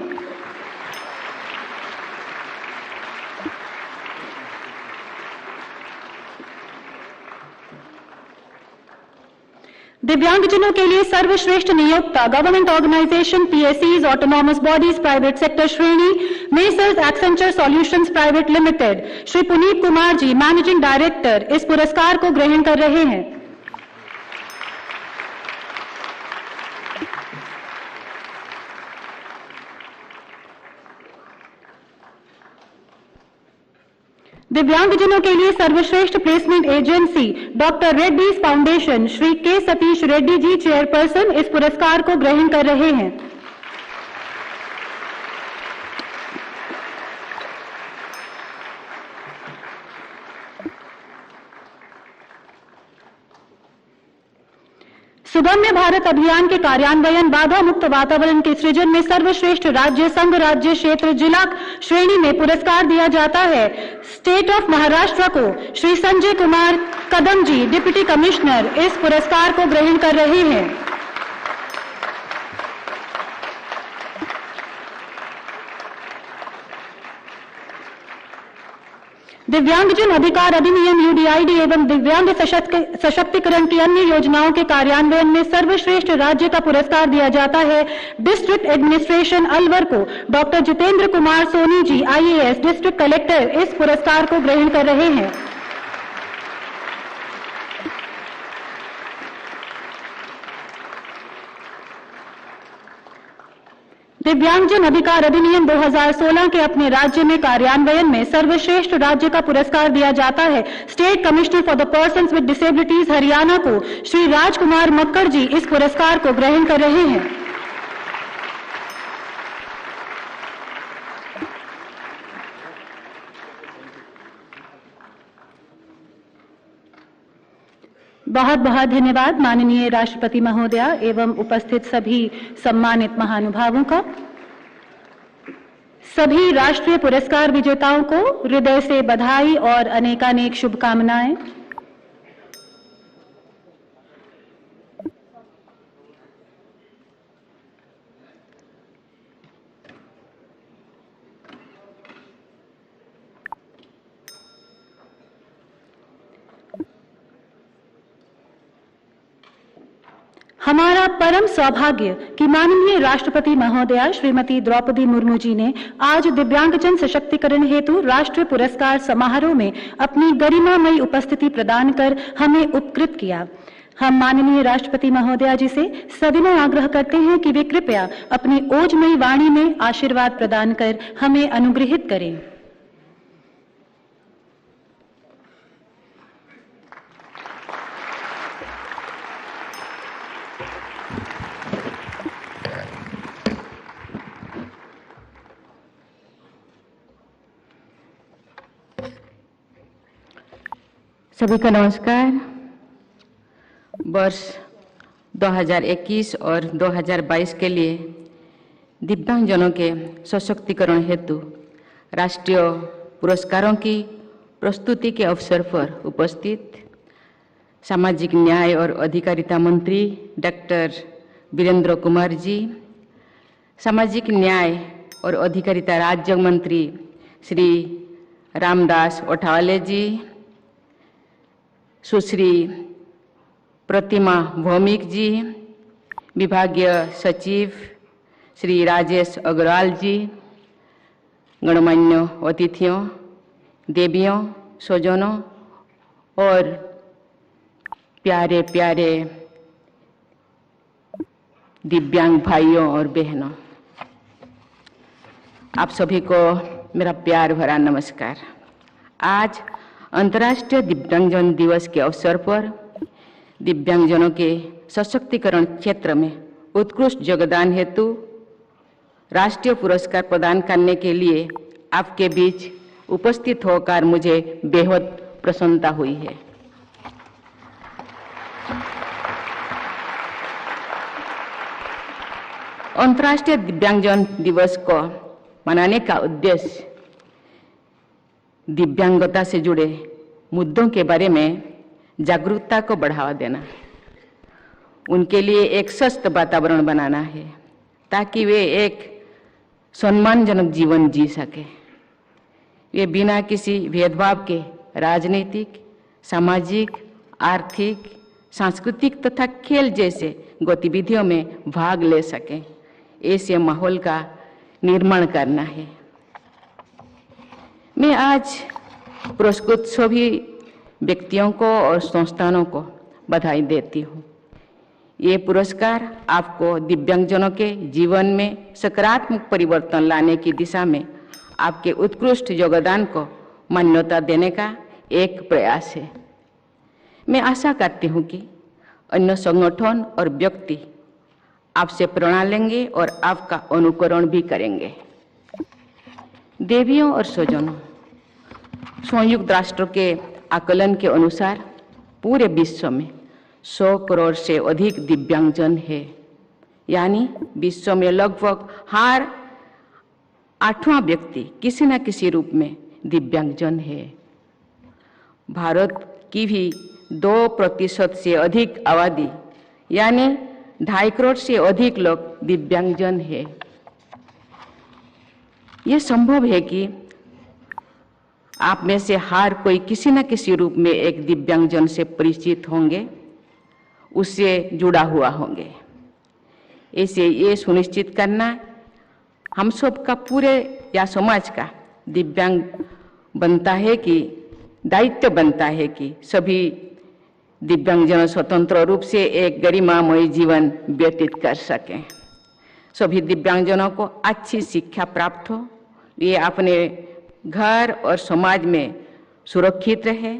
दिव्यांगजनों के लिए सर्वश्रेष्ठ नियोक्ता गवर्नमेंट ऑर्गेनाइजेशन पीएससीज ऑटोनॉमस बॉडीज प्राइवेट सेक्टर श्रेणी Messrs Accenture solutions private limited Shri Puneet Kumar ji managing director इस पुरस्कार को ग्रहण कर रहे हैं। दिव्यांगजनों के लिए सर्वश्रेष्ठ placement agency doctor Reddy's foundation Shri के सतीश रेड्डी जी चेयरपर्सन इस पुरस्कार को ग्रहण कर रहे हैं। सुगम्य भारत अभियान के कार्यान्वयन बाधा मुक्त वातावरण के सृजन में सर्वश्रेष्ठ राज्य संघ राज्य क्षेत्र जिला श्रेणी में पुरस्कार दिया जाता है। स्टेट ऑफ महाराष्ट्र को श्री संजय कुमार कदम जी डिप्टी कमिश्नर इस पुरस्कार को ग्रहण कर रहे हैं। दिव्यांगजन अधिकार अधिनियम यूडीआईडी एवं दिव्यांग सशक्तिकरण की अन्य योजनाओं के कार्यान्वयन में सर्वश्रेष्ठ राज्य का पुरस्कार दिया जाता है। डिस्ट्रिक्ट एडमिनिस्ट्रेशन अलवर को doctor Jitendra Kumar Soni ji IAS district collector इस पुरस्कार को ग्रहण कर रहे हैं। दिव्यांगजन अधिकार अधिनियम 2016 के अपने राज्य में कार्यान्वयन में सर्वश्रेष्ठ राज्य का पुरस्कार दिया जाता है। State commissioner for the persons with disabilities Haryana को श्री राजकुमार मक्कड़ जी इस पुरस्कार को ग्रहण कर रहे हैं। बहुत बहुत धन्यवाद माननीय राष्ट्रपति महोदया एवं उपस्थित सभी सम्मानित महानुभावों का। सभी राष्ट्रीय पुरस्कार विजेताओं को हृदय से बधाई और अनेकानेक शुभकामनाएं। हमारा परम सौभाग्य कि माननीय राष्ट्रपति महोदया श्रीमती द्रौपदी मुर्मू जी ने आज दिव्यांगजन सशक्तिकरण हेतु राष्ट्रीय पुरस्कार समारोह में अपनी गरिमामयी उपस्थिति प्रदान कर हमें उपकृत किया। हम माननीय राष्ट्रपति महोदया जी से सविनय आग्रह करते हैं कि वे कृपया अपनी ओजमयी वाणी में आशीर्वाद प्रदान कर हमें अनुग्रहित करें। सभी को नमस्कार। वर्ष 2021 और 2022 के लिए दिव्यांगजनों के सशक्तिकरण हेतु राष्ट्रीय पुरस्कारों की प्रस्तुति के अवसर पर उपस्थित सामाजिक न्याय और अधिकारिता मंत्री डॉक्टर वीरेंद्र कुमार जी, सामाजिक न्याय और अधिकारिता राज्य मंत्री श्री रामदास अठावले जी, सुश्री प्रतिमा भौमिक जी, विभागीय सचिव श्री राजेश अग्रवाल जी, गणमान्य अतिथियों, देवियों, स्वजनों और प्यारे प्यारे दिव्यांग भाइयों और बहनों, आप सभी को मेरा प्यार भरा नमस्कार। आज अंतर्राष्ट्रीय दिव्यांगजन दिवस के अवसर पर दिव्यांगजनों के सशक्तिकरण क्षेत्र में उत्कृष्ट योगदान हेतु राष्ट्रीय पुरस्कार प्रदान करने के लिए आपके बीच उपस्थित होकर मुझे बेहद प्रसन्नता हुई है। अंतर्राष्ट्रीय दिव्यांगजन दिवस को मनाने का उद्देश्य दिव्यांगता से जुड़े मुद्दों के बारे में जागरूकता को बढ़ावा देना, उनके लिए एक स्वस्थ वातावरण बनाना है ताकि वे एक सम्मानजनक जीवन जी सके। वे बिना किसी भेदभाव के राजनीतिक, सामाजिक, आर्थिक, सांस्कृतिक तथा खेल जैसे गतिविधियों में भाग ले सकें, ऐसे माहौल का निर्माण करना है। मैं आज पुरस्कृत सभी व्यक्तियों को और संस्थानों को बधाई देती हूँ। ये पुरस्कार आपको दिव्यांगजनों के जीवन में सकारात्मक परिवर्तन लाने की दिशा में आपके उत्कृष्ट योगदान को मान्यता देने का एक प्रयास है। मैं आशा करती हूँ कि अन्य संगठन और व्यक्ति आपसे प्रेरणा लेंगे और आपका अनुकरण भी करेंगे। देवियों और स्वजनों, संयुक्त राष्ट्र के आकलन के अनुसार पूरे विश्व में 100 करोड़ से अधिक दिव्यांगजन है, यानी विश्व में लगभग हर 8वां व्यक्ति किसी न किसी रूप में दिव्यांगजन है। भारत की भी 2% से अधिक आबादी यानी 2.5 करोड़ से अधिक लोग दिव्यांगजन है। ये संभव है कि आप में से हर कोई किसी न किसी रूप में एक दिव्यांगजन से परिचित होंगे, उससे जुड़ा हुआ होंगे। ऐसे ये सुनिश्चित करना हम सब का पूरे या समाज का दिव्यांग बनता है कि दायित्व बनता है कि सभी दिव्यांगजन स्वतंत्र रूप से एक गरिमामय जीवन व्यतीत कर सकें। सभी दिव्यांगजनों को अच्छी शिक्षा प्राप्त हो, ये अपने घर और समाज में सुरक्षित रहे,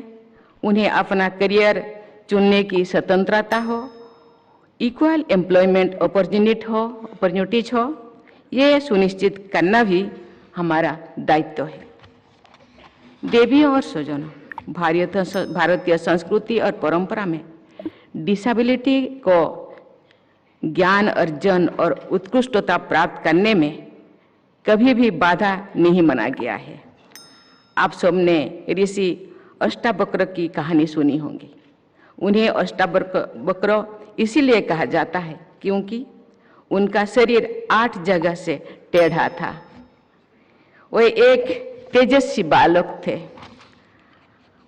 उन्हें अपना करियर चुनने की स्वतंत्रता हो, इक्वल एम्प्लॉयमेंट अपॉर्चुनिटीज हो, ये सुनिश्चित करना भी हमारा दायित्व है। देवियों और स्वजनों, भारतीय संस्कृति और परंपरा में डिसेबिलिटी को ज्ञान अर्जन और उत्कृष्टता प्राप्त करने में कभी भी बाधा नहीं माना गया है। आप सबने ऋषि अष्टावक्र की कहानी सुनी होगी। उन्हें अष्टावक्र इसीलिए कहा जाता है क्योंकि उनका शरीर 8 जगह से टेढ़ा था। वे एक तेजस्वी बालक थे।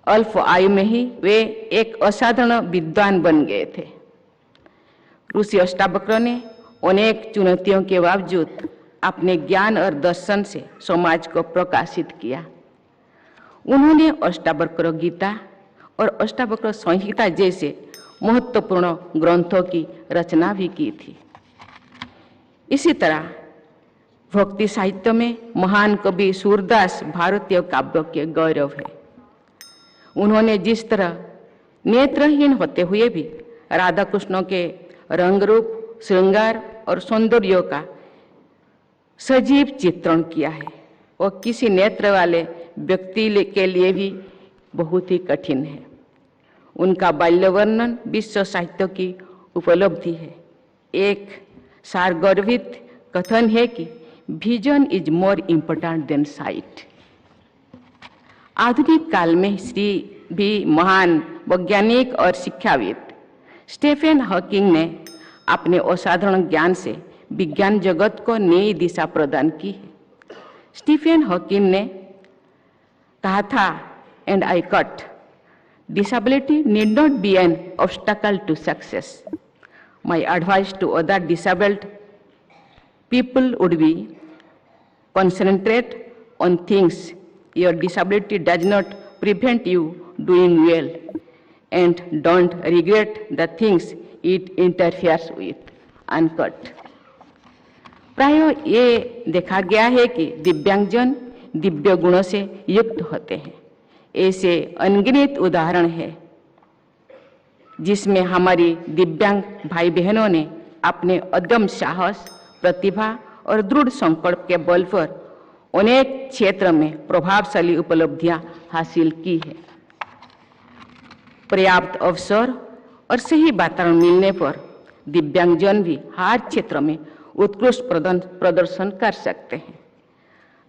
अल्प आयु में ही वे एक असाधारण विद्वान बन गए थे। ऋषि अष्टावक्र ने अनेक चुनौतियों के बावजूद अपने ज्ञान और दर्शन से समाज को प्रकाशित किया। उन्होंने अष्टावक्र गीता और अष्टावक्र संहिता जैसे महत्वपूर्ण ग्रंथों की रचना भी की थी। इसी तरह भक्ति साहित्य में महान कवि सूरदास भारतीय काव्य के गौरव है। उन्होंने जिस तरह नेत्रहीन होते हुए भी राधा कृष्ण के रंग रूप, श्रृंगार और सौंदर्य का सजीव चित्रण किया है, वो किसी नेत्र वाले व्यक्ति के लिए भी बहुत ही कठिन है। उनका बाल्य वर्णन विश्व साहित्य की उपलब्धि है। एक सारगर्भित कथन है कि vision is more important then site. आधुनिक काल में श्री भी महान वैज्ञानिक और शिक्षाविद स्टीफन हॉकिंग ने अपने असाधारण ज्ञान से विज्ञान जगत को नई दिशा प्रदान की है। स्टीफन हॉकिंग ने कहा था, and I cut, disability need not be an obstacle to success. My advice to other disabled people would be concentrate on things your disability does not prevent you doing well, and don't regret the things it interferes with. Unquote. प्राय ये देखा गया है कि दिव्यांगजन दिव्य गुणों से युक्त होते हैं। ऐसे अनगिनत उदाहरण है जिसमें हमारी दिव्यांग भाई बहनों ने अपने अदम्य साहस, प्रतिभा और दृढ़ संकल्प के बल पर अनेक क्षेत्र में प्रभावशाली उपलब्धियां हासिल की है। पर्याप्त अवसर और सही वातावरण मिलने पर दिव्यांगजन भी हर क्षेत्र में उत्कृष्ट प्रदर्शन कर सकते हैं।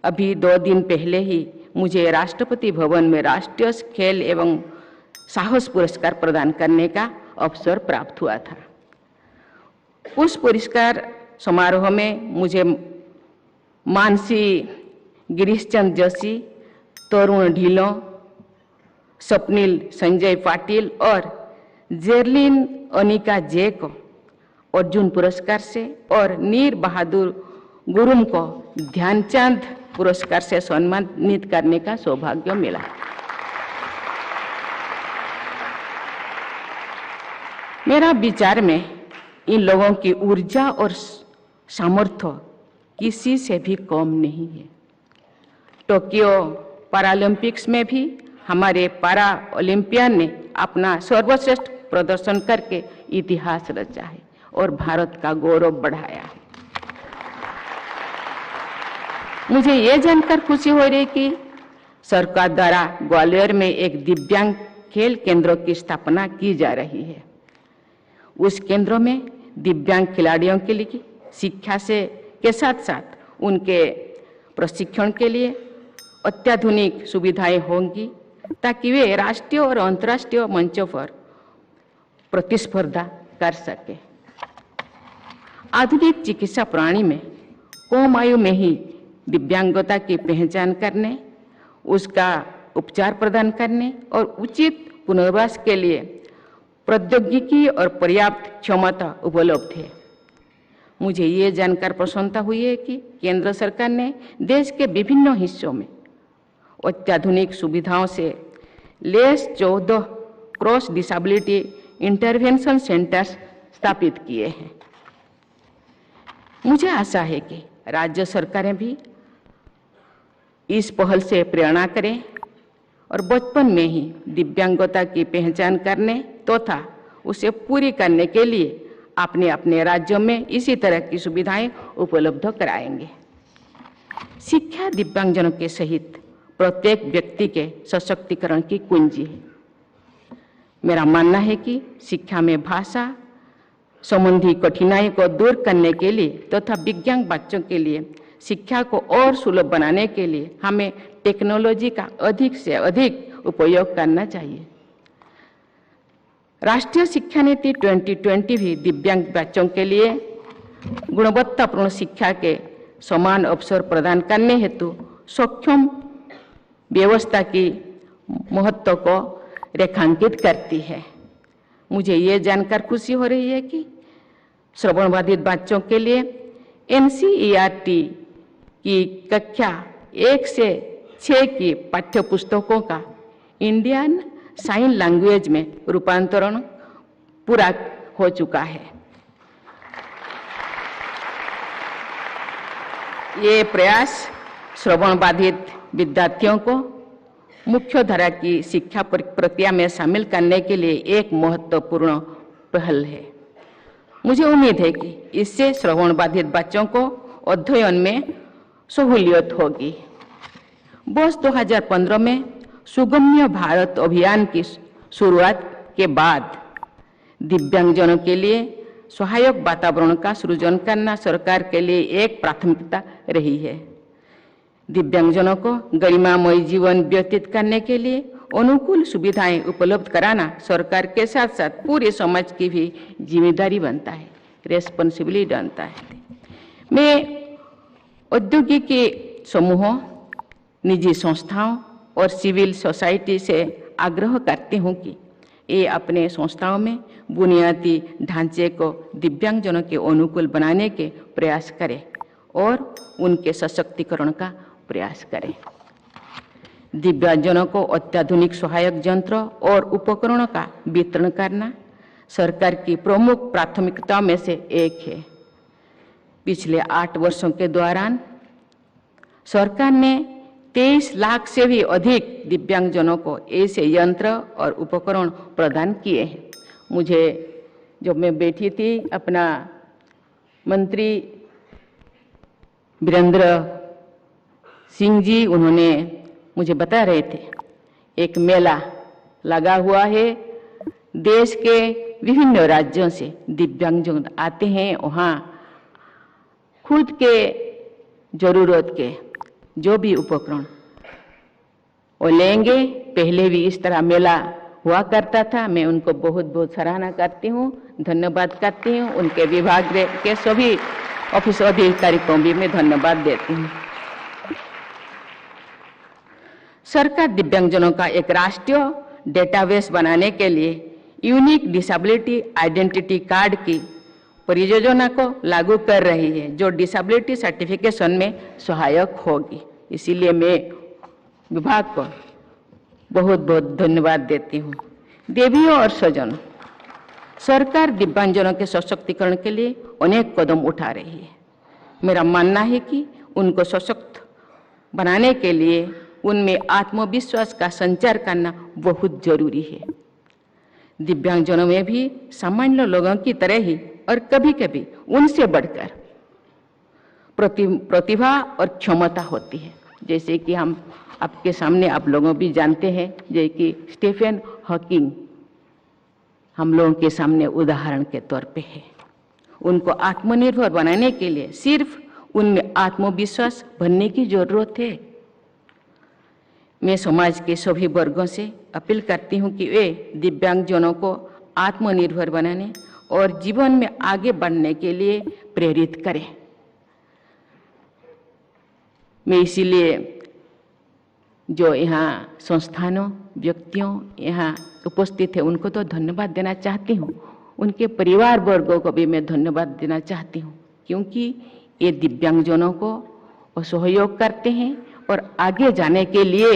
अभी 2 दिन पहले ही मुझे राष्ट्रपति भवन में राष्ट्रीय खेल एवं साहस पुरस्कार प्रदान करने का अवसर प्राप्त हुआ था। उस पुरस्कार समारोह में मुझे मानसी गिरीशचंद जोशी, तरुण ढिल्लों, स्वप्निल संजय पाटिल और जेरलिन अनिका जे को अर्जुन पुरस्कार से और नीर बहादुर गुरुम को ध्यानचंद पुरस्कार से सम्मानित करने का सौभाग्य मिला। मेरा विचार में इन लोगों की ऊर्जा और सामर्थ्य किसी से भी कम नहीं है। टोक्यो पैरालंपिक्स में भी हमारे पैरा ओलंपियन ने अपना सर्वश्रेष्ठ प्रदर्शन करके इतिहास रचा है और भारत का गौरव बढ़ाया है। मुझे ये जानकर खुशी हो रही कि सरकार द्वारा ग्वालियर में एक दिव्यांग खेल केंद्र की स्थापना की जा रही है। उस केंद्र में दिव्यांग खिलाड़ियों के लिए शिक्षा के साथ साथ उनके प्रशिक्षण के लिए अत्याधुनिक सुविधाएं होंगी ताकि वे राष्ट्रीय और अंतर्राष्ट्रीय मंचों पर प्रतिस्पर्धा कर सके। आधुनिक चिकित्सा प्रणाली में कम आयु में ही दिव्यांगता की पहचान करने, उसका उपचार प्रदान करने और उचित पुनर्वास के लिए प्रौद्योगिकी और पर्याप्त क्षमता उपलब्ध है। मुझे ये जानकर प्रसन्नता हुई है कि केंद्र सरकार ने देश के विभिन्न हिस्सों में अत्याधुनिक सुविधाओं से lace 14 cross disability intervention centres स्थापित किए हैं। मुझे आशा है कि राज्य सरकारें भी इस पहल से प्रेरणा करें और बचपन में ही दिव्यांगता की पहचान करने तथा उसे पूरी करने के लिए अपने अपने राज्यों में इसी तरह की सुविधाएं उपलब्ध कराएंगे। शिक्षा दिव्यांगजनों के सहित प्रत्येक व्यक्ति के सशक्तिकरण की कुंजी है। मेरा मानना है कि शिक्षा में भाषा संबंधी कठिनाई को दूर करने के लिए तथा दिव्यांग बच्चों के लिए शिक्षा को और सुलभ बनाने के लिए हमें टेक्नोलॉजी का अधिक से अधिक उपयोग करना चाहिए। राष्ट्रीय शिक्षा नीति 2020 भी दिव्यांग बच्चों के लिए गुणवत्तापूर्ण शिक्षा के समान अवसर प्रदान करने हेतु सक्षम व्यवस्था की महत्व को रेखांकित करती है। मुझे ये जानकर खुशी हो रही है कि श्रवण बाधित बच्चों के लिए NCERT की कक्षा 1 से 6 की पाठ्य पुस्तकों का इंडियन साइन लैंग्वेज में रूपांतरण पूरा हो चुका है। ये प्रयास श्रवण बाधित विद्यार्थियों को मुख्य धारा की शिक्षा प्रक्रिया में शामिल करने के लिए एक महत्वपूर्ण पहल है। मुझे उम्मीद है कि इससे श्रवण बाधित बच्चों को अध्ययन में सहूलियत होगी। वर्ष 2015 में सुगम्य भारत अभियान की शुरुआत के बाद दिव्यांगजनों के लिए सहायक वातावरण का सृजन करना सरकार के लिए एक प्राथमिकता रही है। दिव्यांगजनों को गरिमामय जीवन व्यतीत करने के लिए अनुकूल सुविधाएं उपलब्ध कराना सरकार के साथ साथ पूरे समाज की भी जिम्मेदारी बनता है, रेस्पॉन्सिबिलिटी बनता है। मैं औद्योगिक समूहों, निजी संस्थाओं और सिविल सोसाइटी से आग्रह करती हूं कि ये अपने संस्थाओं में बुनियादी ढांचे को दिव्यांगजनों के अनुकूल बनाने के प्रयास करें और उनके सशक्तिकरण का प्रयास करें। दिव्यांगजनों को अत्याधुनिक सहायक यंत्र और उपकरणों का वितरण करना सरकार की प्रमुख प्राथमिकताओं में से एक है। पिछले 8 वर्षों के दौरान सरकार ने 23 लाख से भी अधिक दिव्यांगजनों को ऐसे यंत्र और उपकरण प्रदान किए हैं। मुझे जब मैं बैठी थी अपना मंत्री वीरेंद्र सिंह जी उन्होंने मुझे बता रहे थे, एक मेला लगा हुआ है, देश के विभिन्न राज्यों से दिव्यांगजन आते हैं, वहाँ खुद के जरूरत के जो भी उपकरण वो लेंगे। पहले भी इस तरह मेला हुआ करता था। मैं उनको बहुत बहुत सराहना करती हूँ, धन्यवाद करती हूँ। उनके विभाग के सभी ऑफिस अधिकारी को भी मैं धन्यवाद देती हूँ। सरकार दिव्यांगजनों का एक राष्ट्रीय डेटाबेस बनाने के लिए यूनिक डिसेबिलिटी आइडेंटिटी कार्ड की परियोजना को लागू कर रही है, जो डिसेबिलिटी सर्टिफिकेशन में सहायक होगी। इसीलिए मैं विभाग को बहुत बहुत धन्यवाद देती हूँ। देवियों और स्वजनों, सरकार दिव्यांगजनों के सशक्तिकरण के लिए अनेक कदम उठा रही है। मेरा मानना है कि उनको सशक्त बनाने के लिए उनमें आत्मविश्वास का संचार करना बहुत जरूरी है। दिव्यांगजनों में भी सामान्य लोगों की तरह ही और कभी कभी उनसे बढ़कर प्रतिभा और क्षमता होती है। जैसे कि हम आपके सामने आप लोगों भी जानते हैं, जैसे कि स्टीफन हॉकिंग हम लोगों के सामने उदाहरण के तौर पे है। उनको आत्मनिर्भर बनाने के लिए सिर्फ उनमें आत्मविश्वास भरने की जरूरत है। मैं समाज के सभी वर्गों से अपील करती हूं कि वे दिव्यांगजनों को आत्मनिर्भर बनाने और जीवन में आगे बढ़ने के लिए प्रेरित करें। मैं इसीलिए जो यहाँ संस्थानों, व्यक्तियों यहाँ उपस्थित है उनको तो धन्यवाद देना चाहती हूँ। उनके परिवार वर्गों को भी मैं धन्यवाद देना चाहती हूँ, क्योंकि ये दिव्यांगजनों को सहयोग करते हैं और आगे जाने के लिए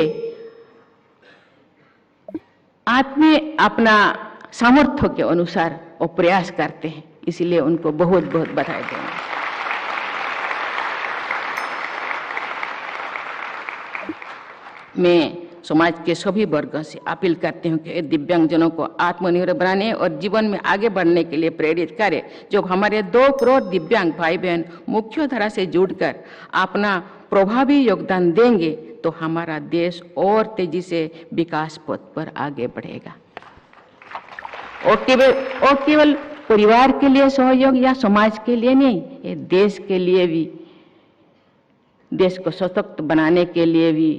अपना सामर्थ्य के अनुसार वो प्रयास करते हैं। इसलिए उनको बहुत बहुत बधाई देंगे। मैं समाज के सभी वर्गों से अपील करती हूँ कि दिव्यांगजनों को आत्मनिर्भर बनाने और जीवन में आगे बढ़ने के लिए प्रेरित करें। जब हमारे 2 करोड़ दिव्यांग भाई बहन मुख्य धारा से जुड़कर अपना प्रभावी योगदान देंगे तो हमारा देश और तेजी से विकास पथ पर आगे बढ़ेगा। और केवल परिवार के लिए सहयोग या समाज के लिए नहीं, ये देश के लिए भी, देश को सशक्त बनाने के लिए भी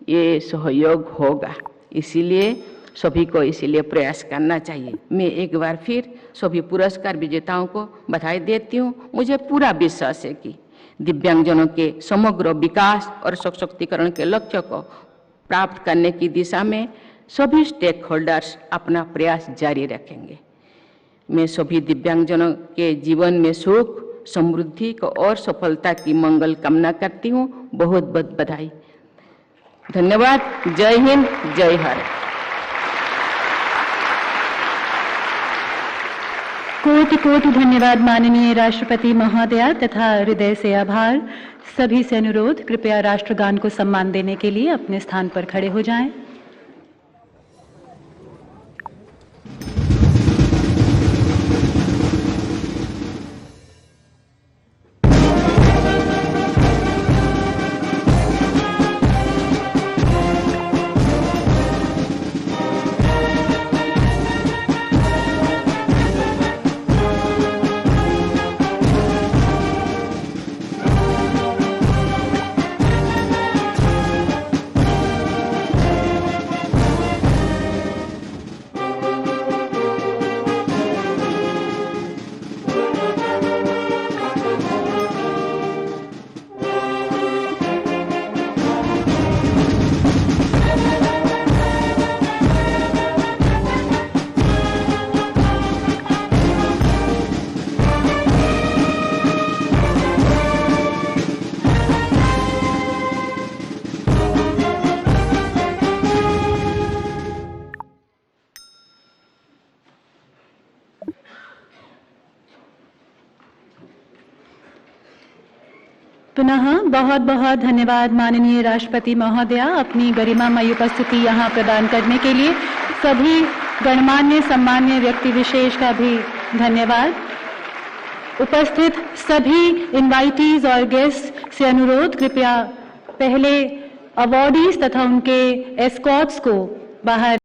ये सहयोग होगा। इसीलिए सभी को इसीलिए प्रयास करना चाहिए। मैं एक बार फिर सभी पुरस्कार विजेताओं को बधाई देती हूँ। मुझे पूरा विश्वास है कि दिव्यांगजनों के समग्र विकास और सशक्तिकरण के लक्ष्य को प्राप्त करने की दिशा में सभी स्टेक होल्डर्स अपना प्रयास जारी रखेंगे। मैं सभी दिव्यांगजनों के जीवन में सुख, समृद्धि को और सफलता की मंगल कामना करती हूँ। बहुत बहुत बधाई, धन्यवाद। जय हिंद, जय भारत। कोटि कोटि धन्यवाद माननीय राष्ट्रपति महोदया तथा हृदय से आभार। सभी से अनुरोध, कृपया राष्ट्रगान को सम्मान देने के लिए अपने स्थान पर खड़े हो जाएं। पुनः बहुत बहुत धन्यवाद माननीय राष्ट्रपति महोदया अपनी गरिमामयी उपस्थिति यहाँ प्रदान करने के लिए। सभी गणमान्य सम्मान्य व्यक्ति विशेष का भी धन्यवाद। उपस्थित सभी इनवाइटीज और गेस्ट से अनुरोध, कृपया पहले अवॉर्डीज तथा उनके एस्कॉर्ट्स को बाहर